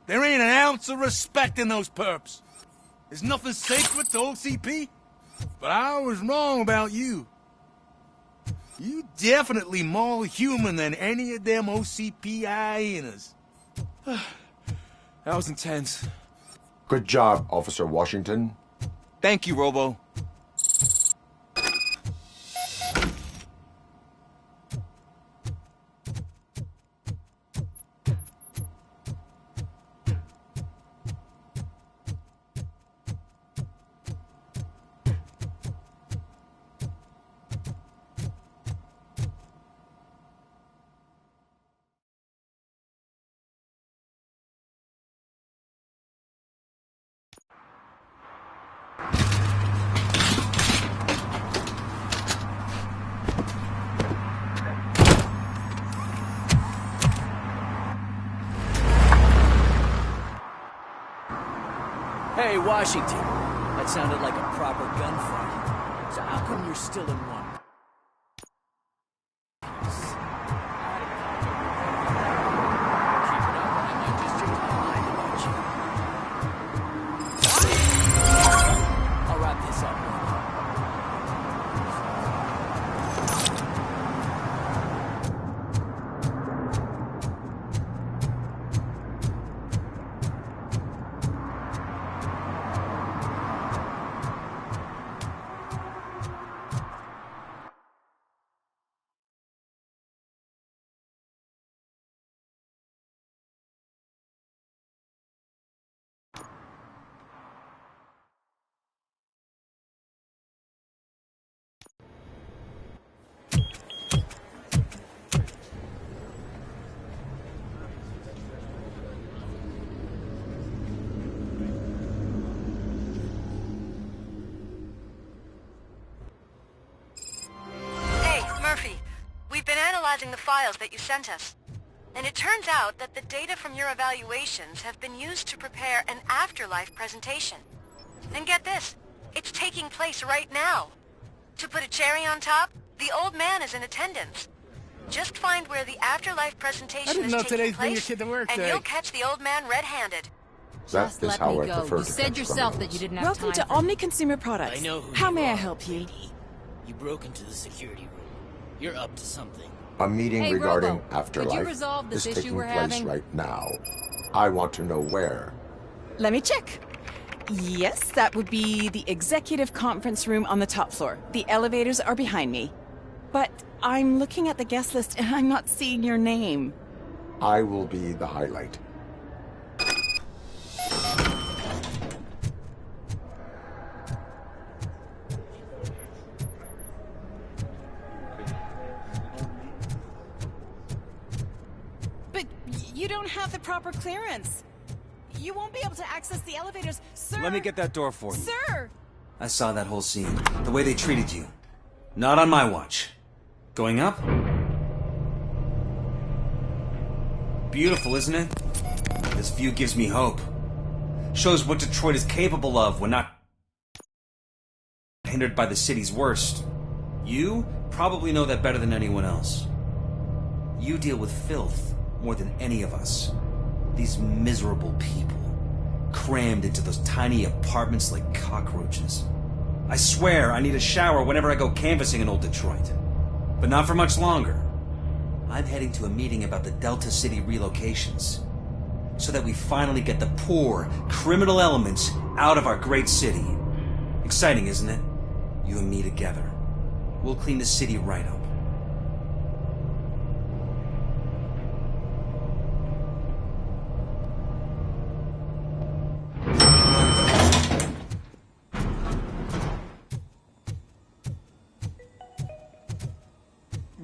There ain't an ounce of respect in those perps. There's nothing sacred to OCP. But I was wrong about you. You definitely more human than any of them OCP hyenas. That was intense. Good job, Officer Washington. Thank you, Robo. Hey, Washington. That sounded like a proper gunfight. So how come you're still in one? I'll wrap this up. The files that you sent us. And it turns out that the data from your evaluations have been used to prepare an afterlife presentation. And get this, it's taking place right now. To put a cherry on top, the old man is in attendance. Just find where the afterlife presentation is taking place, and you'll catch the old man red-handed. That is how I prefer You to said catch yourself criminals. that you didn't have Welcome time to Omni Consumer Products. I know who How you may I are, help you? lady. You broke into the security room. You're up to something. A meeting Hey, regarding Robo, afterlife could you resolve this is issue taking we're place having? right now. I want to know where. Let me check. Yes, that would be the executive conference room on the top floor. The elevators are behind me. But I'm looking at the guest list and I'm not seeing your name. I will be the highlight. You don't have the proper clearance. You won't be able to access the elevators, sir. Let me get that door for you. Sir! I saw that whole scene. The way they treated you. Not on my watch. Going up? Beautiful, isn't it? This view gives me hope. Shows what Detroit is capable of when not hindered by the city's worst. You probably know that better than anyone else. You deal with filth more than any of us. These miserable people, crammed into those tiny apartments like cockroaches. I swear I need a shower whenever I go canvassing in old Detroit. But not for much longer. I'm heading to a meeting about the Delta City relocations, so that we finally get the poor, criminal elements out of our great city. Exciting, isn't it? You and me together. We'll clean the city right up.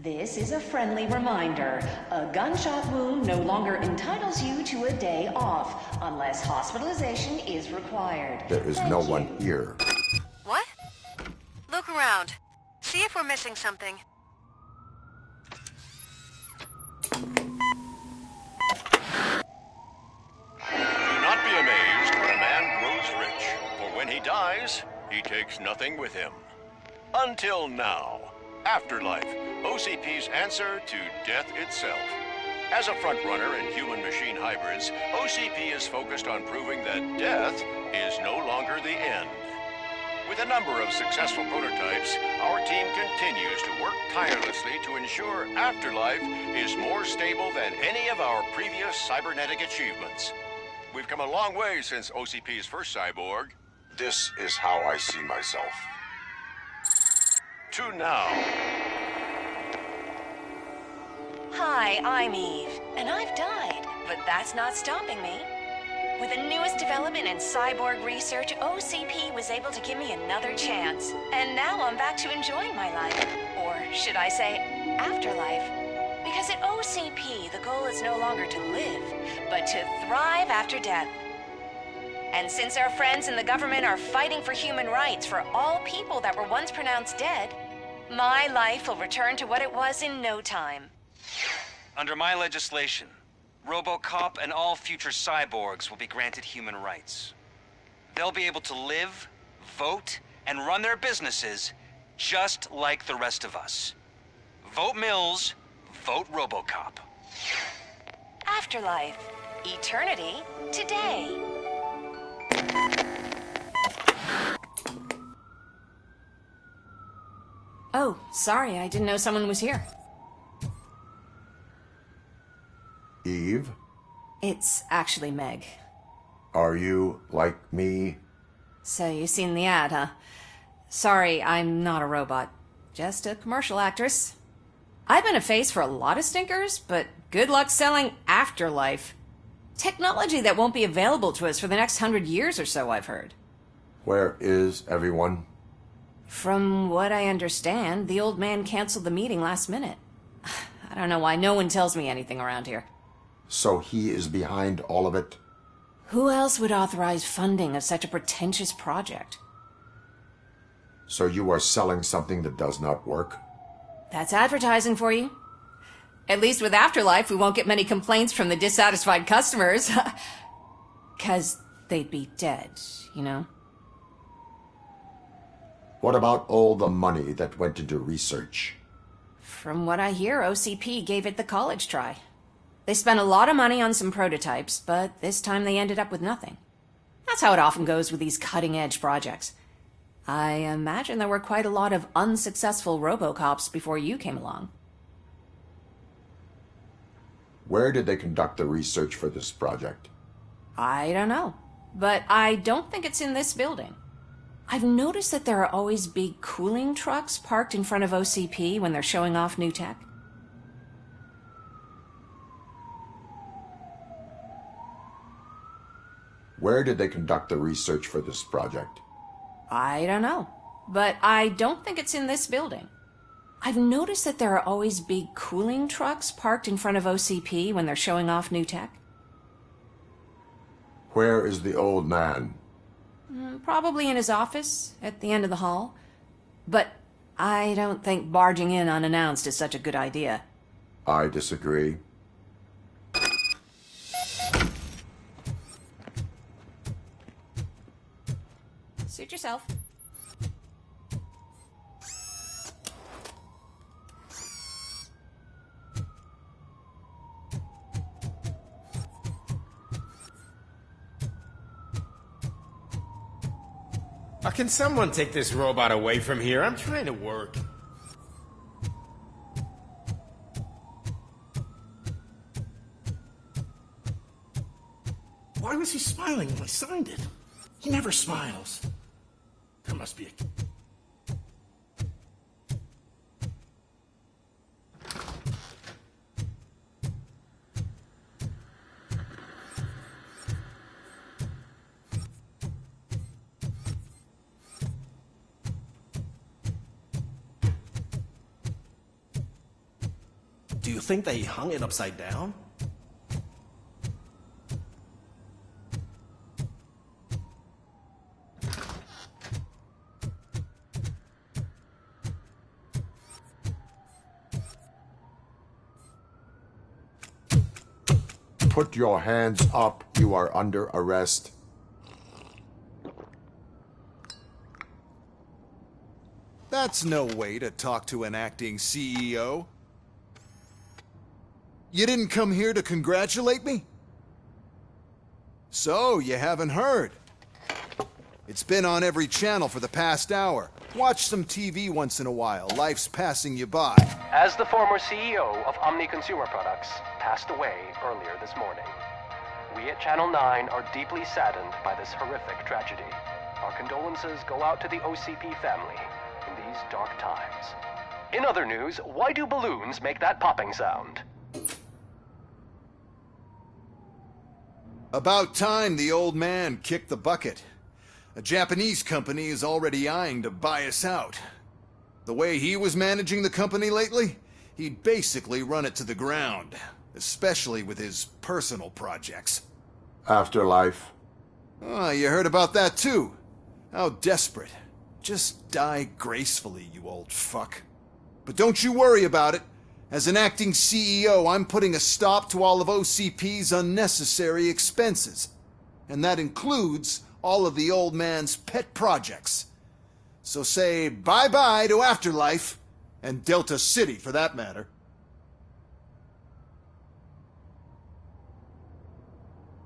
This is a friendly reminder. A gunshot wound no longer entitles you to a day off, unless hospitalization is required. There is no one here. What? Look around. See if we're missing something. Do not be amazed when a man grows rich, for when he dies, he takes nothing with him. Until now. Afterlife, OCP's answer to death itself. As a frontrunner in human-machine hybrids, OCP is focused on proving that death is no longer the end. With a number of successful prototypes, our team continues to work tirelessly to ensure Afterlife is more stable than any of our previous cybernetic achievements. We've come a long way since OCP's first cyborg. This is how I see myself. To now. Hi, I'm Eve, and I've died, but that's not stopping me. With the newest development in cyborg research, OCP was able to give me another chance. And now I'm back to enjoying my life. Or should I say, afterlife. Because at OCP, the goal is no longer to live, but to thrive after death. And since our friends in the government are fighting for human rights for all people that were once pronounced dead, my life will return to what it was in no time. Under my legislation, Robocop and all future cyborgs will be granted human rights. They'll be able to live, vote, and run their businesses just like the rest of us. Vote Mills, vote Robocop. Afterlife. Eternity today. Oh, sorry, I didn't know someone was here. Eve? It's actually Meg. Are you like me? So you've seen the ad, huh? Sorry, I'm not a robot. Just a commercial actress. I've been a face for a lot of stinkers, but good luck selling Afterlife. Technology that won't be available to us for the next 100 years or so, I've heard. Where is everyone? From what I understand, the old man canceled the meeting last minute. I don't know why no one tells me anything around here. So he is behind all of it? Who else would authorize funding of such a pretentious project? So you are selling something that does not work? That's advertising for you. At least with Afterlife, we won't get many complaints from the dissatisfied customers. 'Cause they'd be dead, you know? What about all the money that went into research? From what I hear, OCP gave it the college try. They spent a lot of money on some prototypes, but this time they ended up with nothing. That's how it often goes with these cutting-edge projects. I imagine there were quite a lot of unsuccessful Robocops before you came along. Where did they conduct the research for this project? I don't know, but I don't think it's in this building. I've noticed that there are always big cooling trucks parked in front of OCP when they're showing off new tech. Where did they conduct the research for this project? I don't know, but I don't think it's in this building. I've noticed that there are always big cooling trucks parked in front of OCP when they're showing off new tech. Where is the old man? Probably in his office, at the end of the hall. But I don't think barging in unannounced is such a good idea. I disagree. Suit yourself. Can someone take this robot away from here? I'm trying to work. Why was he smiling when I signed it? He never smiles. There must be a... Do you think they hung it upside down? Put your hands up. You are under arrest. That's no way to talk to an acting CEO. You didn't come here to congratulate me? So, you haven't heard. It's been on every channel for the past hour. Watch some TV once in a while. Life's passing you by. As the former CEO of Omni Consumer Products passed away earlier this morning, we at Channel 9 are deeply saddened by this horrific tragedy. Our condolences go out to the OCP family in these dark times. In other news, why do balloons make that popping sound? About time the old man kicked the bucket. A Japanese company is already eyeing to buy us out. The way he was managing the company lately, he'd basically run it to the ground, especially with his personal projects. Afterlife. Oh, you heard about that too. How desperate. Just die gracefully, you old fuck. But don't you worry about it. As an acting CEO, I'm putting a stop to all of OCP's unnecessary expenses. And that includes all of the old man's pet projects. So say bye-bye to Afterlife, and Delta City for that matter.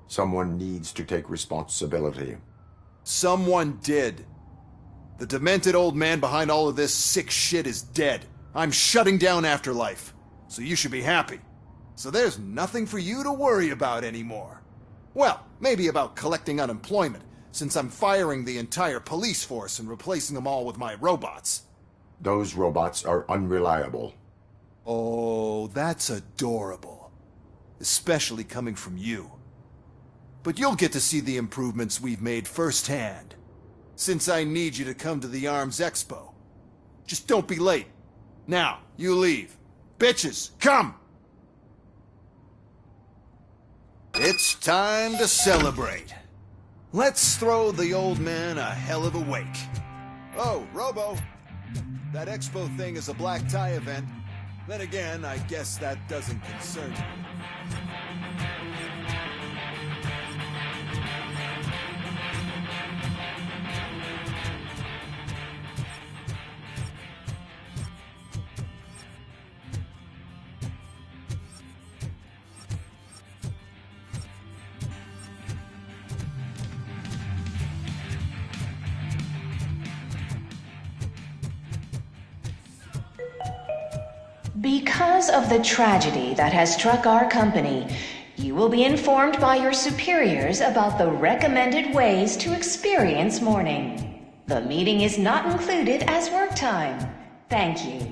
Someone needs to take responsibility. Someone did. The demented old man behind all of this sick shit is dead. I'm shutting down Afterlife. So you should be happy. So there's nothing for you to worry about anymore. Well, maybe about collecting unemployment, since I'm firing the entire police force and replacing them all with my robots. Those robots are unreliable. Oh, that's adorable. Especially coming from you. But you'll get to see the improvements we've made firsthand, since I need you to come to the ARMS Expo. Just don't be late. Now, you leave. Bitches, come! It's time to celebrate. Let's throw the old man a hell of a wake. Oh, Robo, that expo thing is a black tie event. Then again, I guess that doesn't concern me. Because of the tragedy that has struck our company, you will be informed by your superiors about the recommended ways to experience mourning. The meeting is not included as work time. Thank you.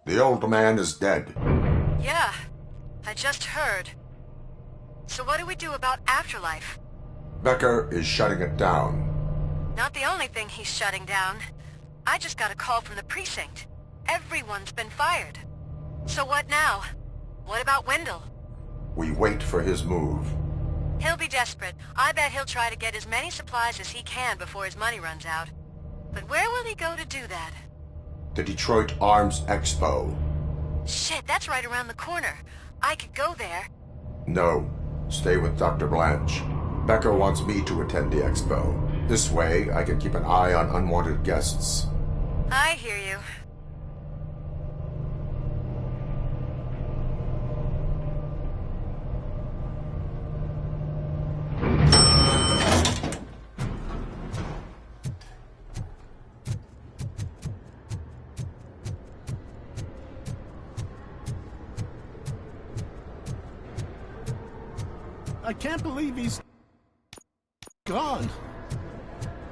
The old man is dead. Yeah, I just heard. So what do we do about Afterlife? Becker is shutting it down. Not the only thing he's shutting down. I just got a call from the precinct. Everyone's been fired. So what now? What about Wendell? We wait for his move. He'll be desperate. I bet he'll try to get as many supplies as he can before his money runs out. But where will he go to do that? The Detroit Arms Expo. Shit, that's right around the corner. I could go there. No. Stay with Dr. Blanche. Becker wants me to attend the expo. This way, I can keep an eye on unwanted guests. I hear you. I can't believe he's gone.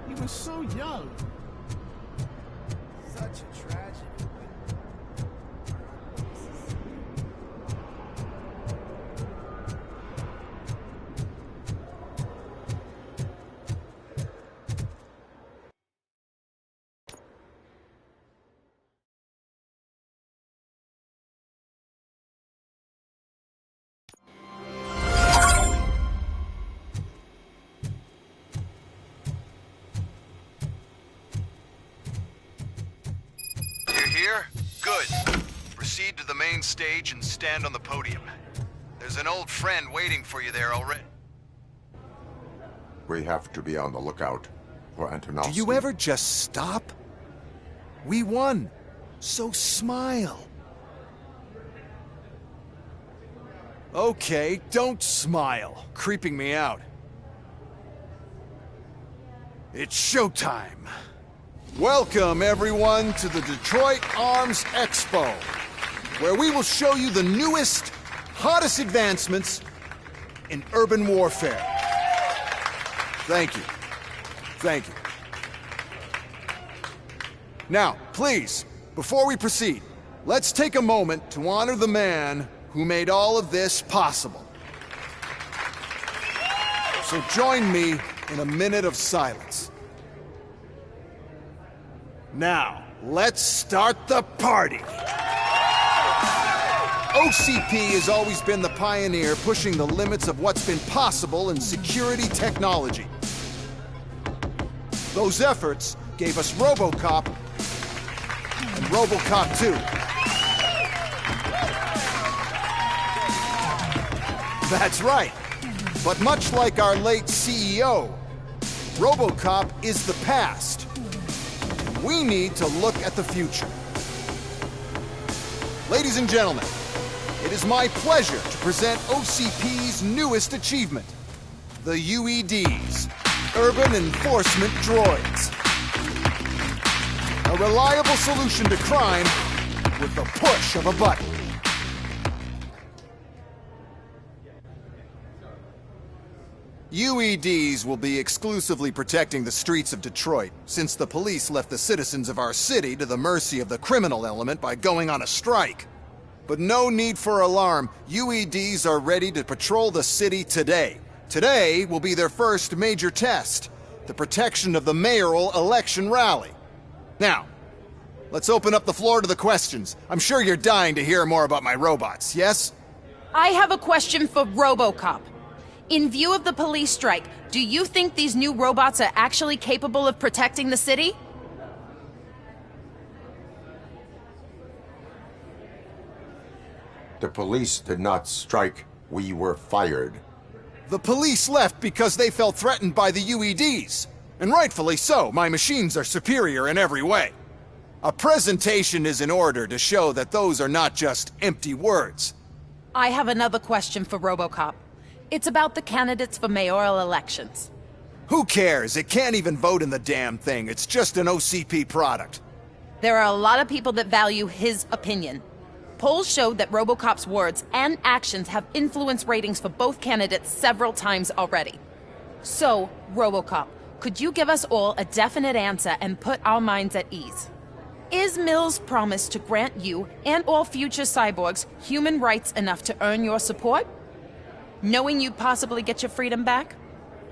He was so young. Such a tragedy. Here? Good. Proceed to the main stage and stand on the podium. There's an old friend waiting for you there already. We have to be on the lookout for Antonovsky. Do you ever just stop? We won. So smile. Okay, don't smile. Creeping me out. It's showtime. Welcome, everyone, to the Detroit Arms Expo, where we will show you the newest, hottest advancements in urban warfare. Thank you. Thank you. Now, please, before we proceed, let's take a moment to honor the man who made all of this possible. So join me in a minute of silence. Now, let's start the party! OCP has always been the pioneer pushing the limits of what's been possible in security technology. Those efforts gave us Robocop and Robocop 2. That's right. But much like our late CEO, Robocop is the past. We need to look at the future. Ladies and gentlemen, it is my pleasure to present OCP's newest achievement, the UEDs, Urban Enforcement Droids. A reliable solution to crime with the push of a button. UEDs will be exclusively protecting the streets of Detroit, since the police left the citizens of our city to the mercy of the criminal element by going on a strike. But no need for alarm, UEDs are ready to patrol the city today. Today will be their first major test, the protection of the mayoral election rally. Now, let's open up the floor to the questions. I'm sure you're dying to hear more about my robots, yes? I have a question for Robocop. In view of the police strike, do you think these new robots are actually capable of protecting the city? The police did not strike. We were fired. The police left because they felt threatened by the UEDs. And rightfully so, my machines are superior in every way. A presentation is in order to show that those are not just empty words. I have another question for Robocop. It's about the candidates for mayoral elections. Who cares? It can't even vote in the damn thing. It's just an OCP product. There are a lot of people that value his opinion. Polls showed that Robocop's words and actions have influenced ratings for both candidates several times already. So, Robocop, could you give us all a definite answer and put our minds at ease? Is Mills' promise to grant you and all future cyborgs human rights enough to earn your support? Knowing you'd possibly get your freedom back?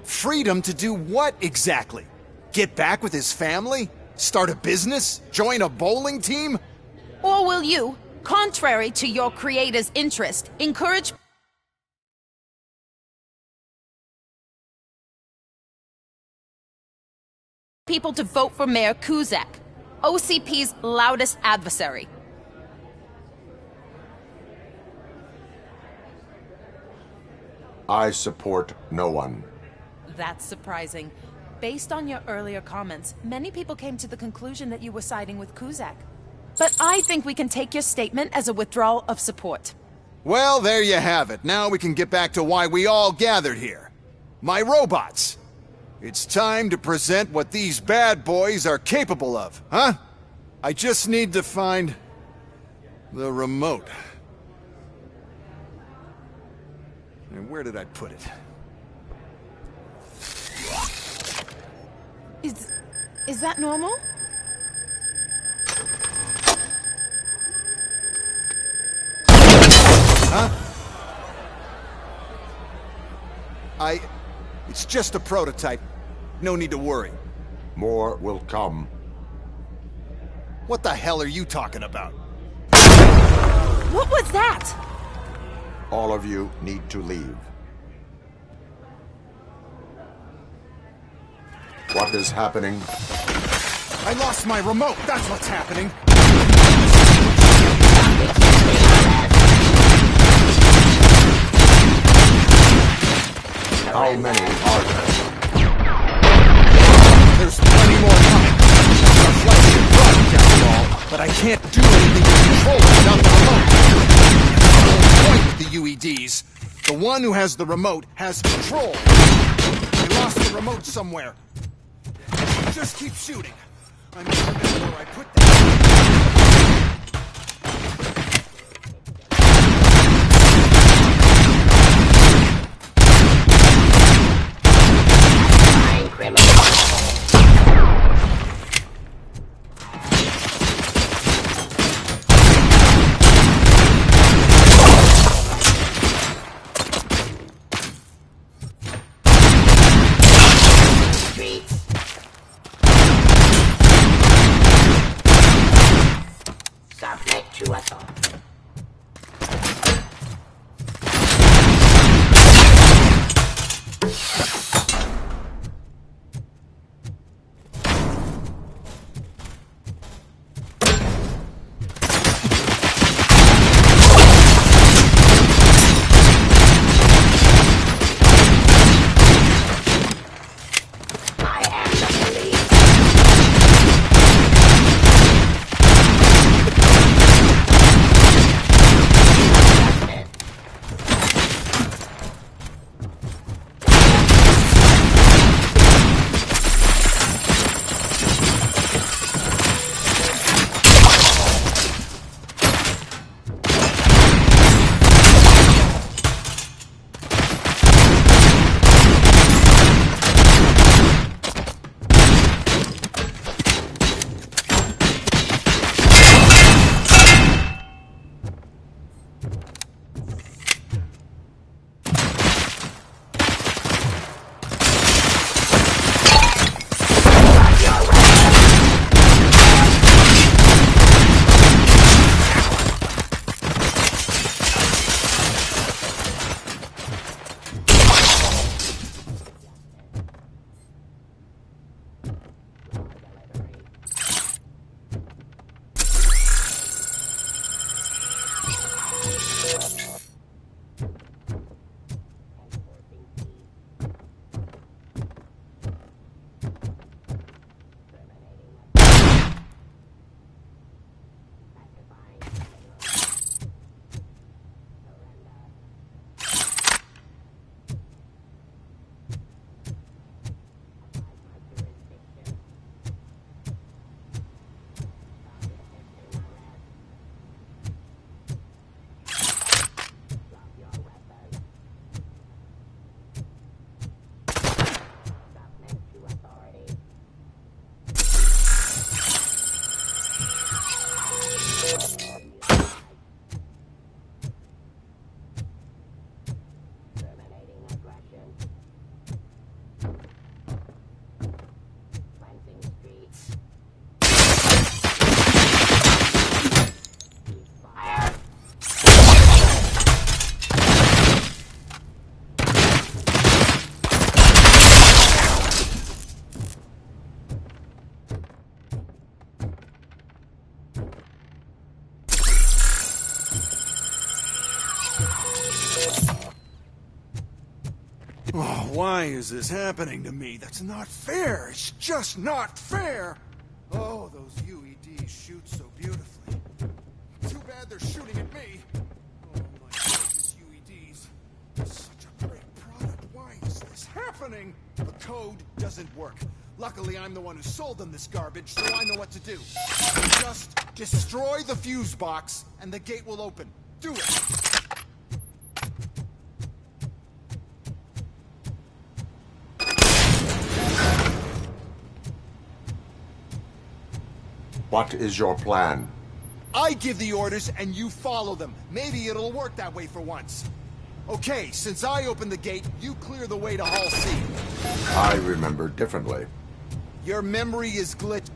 Freedom to do what exactly? Get back with his family? Start a business? Join a bowling team? Or will you, contrary to your creator's interest, encourage people to vote for Mayor Kuzak, OCP's loudest adversary? I support no one. That's surprising. Based on your earlier comments, many people came to the conclusion that you were siding with Kuzak. But I think we can take your statement as a withdrawal of support. Well, there you have it. Now we can get back to why we all gathered here. My robots. It's time to present what these bad boys are capable of, huh? I just need to find the remote. And where did I put it? Is that normal? Huh? It's just a prototype. No need to worry. More will come. What the hell are you talking about? What was that? All of you need to leave. What is happening? I lost my remote. That's what's happening. How many are there? There's plenty more coming. It's a flexible product after all, but I can't do anything to control it without the remote. That's the whole point with the UEDs. The one who has the remote has control. I lost the remote somewhere. Just keep shooting. I need to remember where I put that. Why is this happening to me? That's not fair. It's just not fair. Oh, those UEDs shoot so beautifully. Too bad they're shooting at me. Oh, my precious UEDs. Such a great product. Why is this happening? The code doesn't work. Luckily, I'm the one who sold them this garbage, so I know what to do. Just destroy the fuse box, and the gate will open. Do it! What is your plan? I give the orders, and you follow them. Maybe it'll work that way for once. Okay, since I opened the gate, you clear the way to Hall C. I remember differently. Your memory is glitched.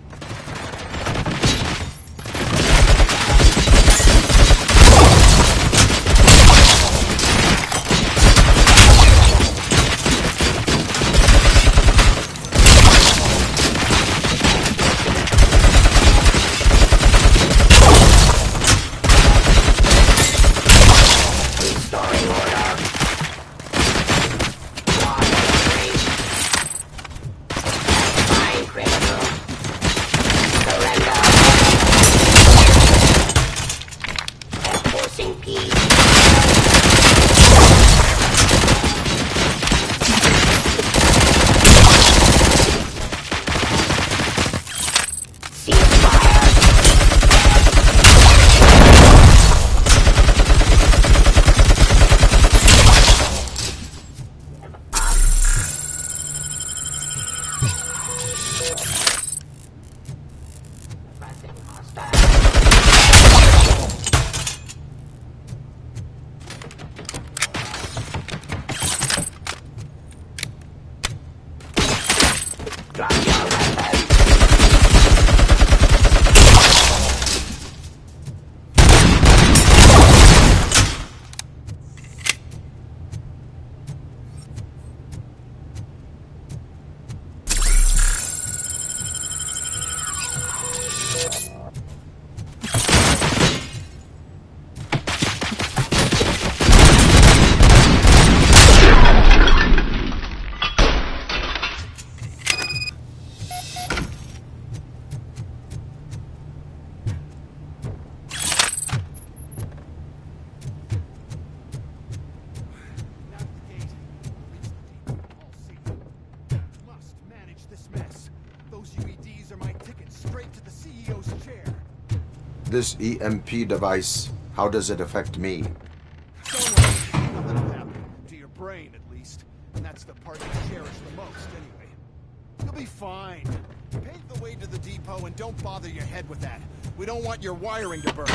This EMP device, how does it affect me? Don't worry, nothing will happen. To your brain, at least. And that's the part you cherish the most, anyway. You'll be fine. Pave the way to the depot and don't bother your head with that. We don't want your wiring to burn.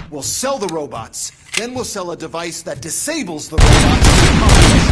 We'll sell the robots. Then we'll sell a device that disables the robots.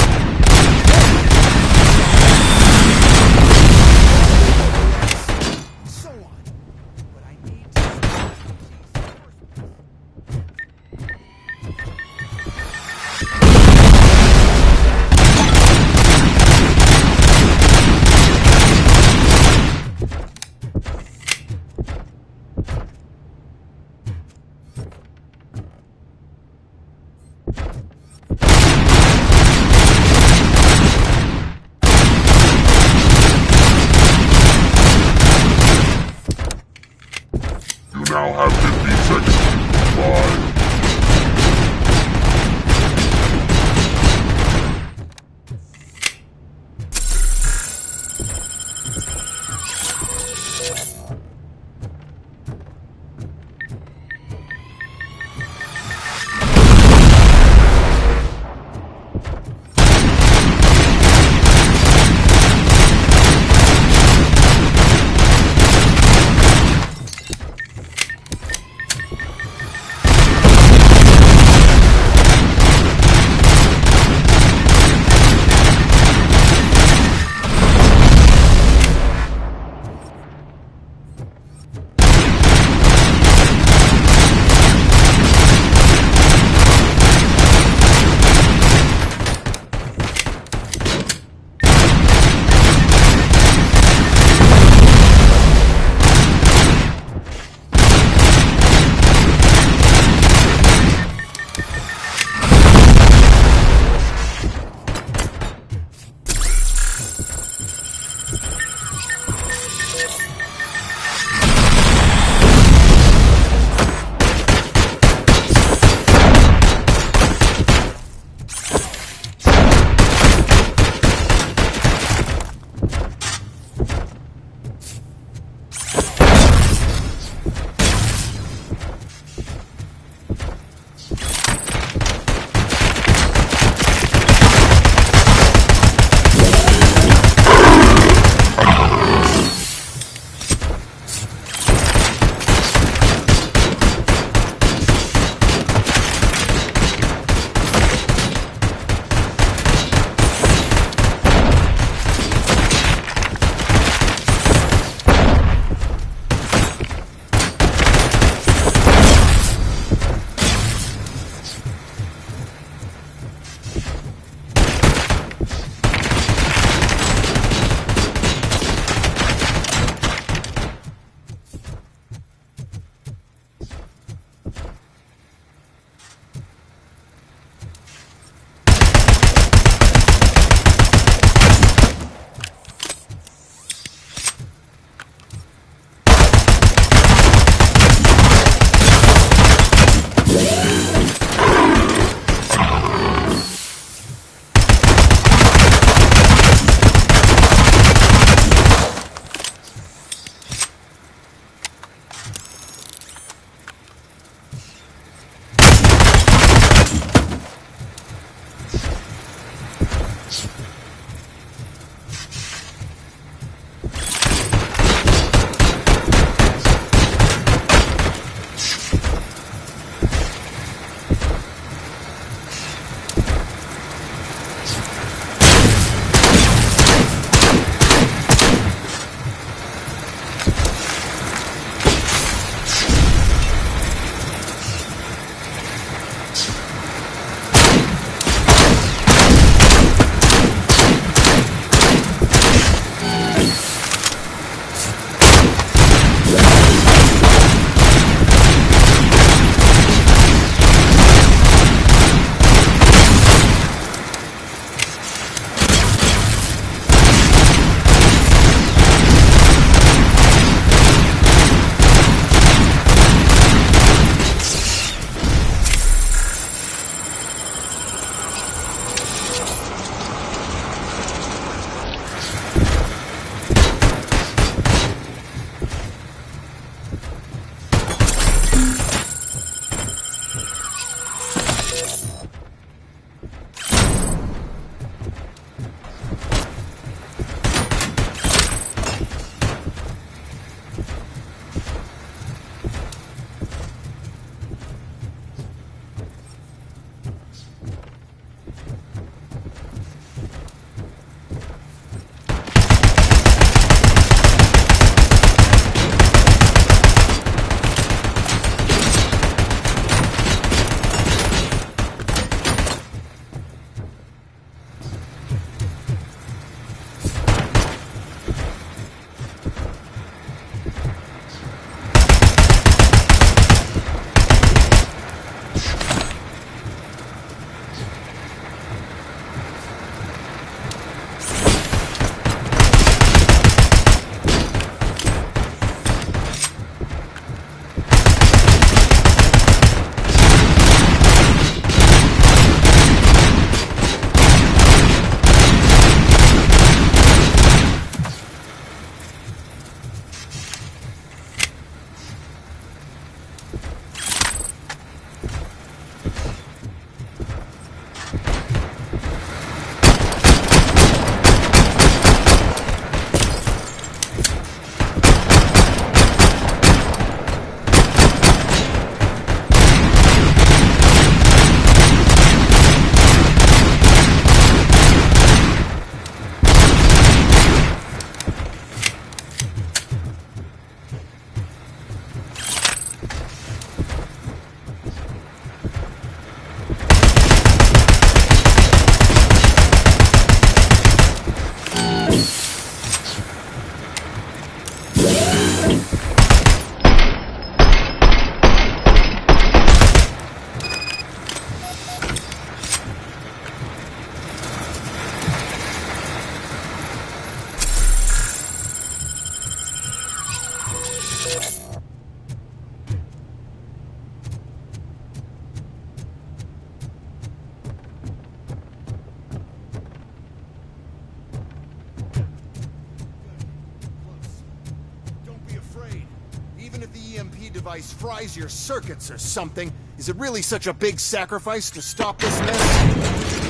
device fries your circuits or something. Is it really such a big sacrifice to stop this mess?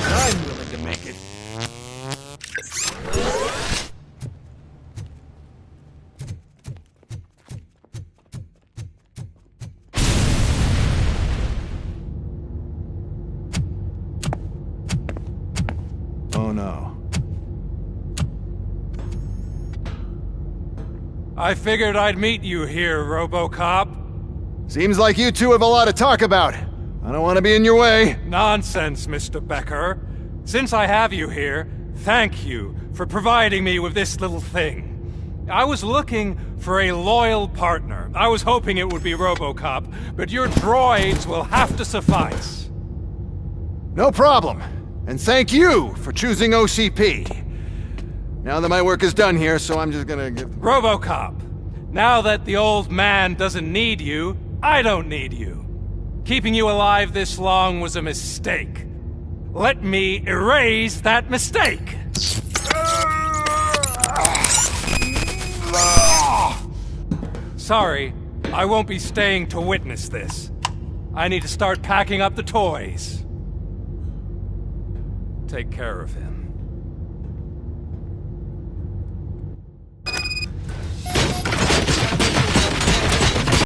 I'm willing to make it. Oh no. I figured I'd meet you here, Robocop. Seems like you two have a lot to talk about. I don't want to be in your way. Nonsense, Mr. Becker. Since I have you here, thank you for providing me with this little thing. I was looking for a loyal partner. I was hoping it would be Robocop, but your droids will have to suffice. No problem. And thank you for choosing OCP. Now that my work is done here, so I'm just gonna give... Robocop, now that the old man doesn't need you, I don't need you. Keeping you alive this long was a mistake. Let me erase that mistake. Sorry, I won't be staying to witness this. I need to start packing up the toys. Take care of him.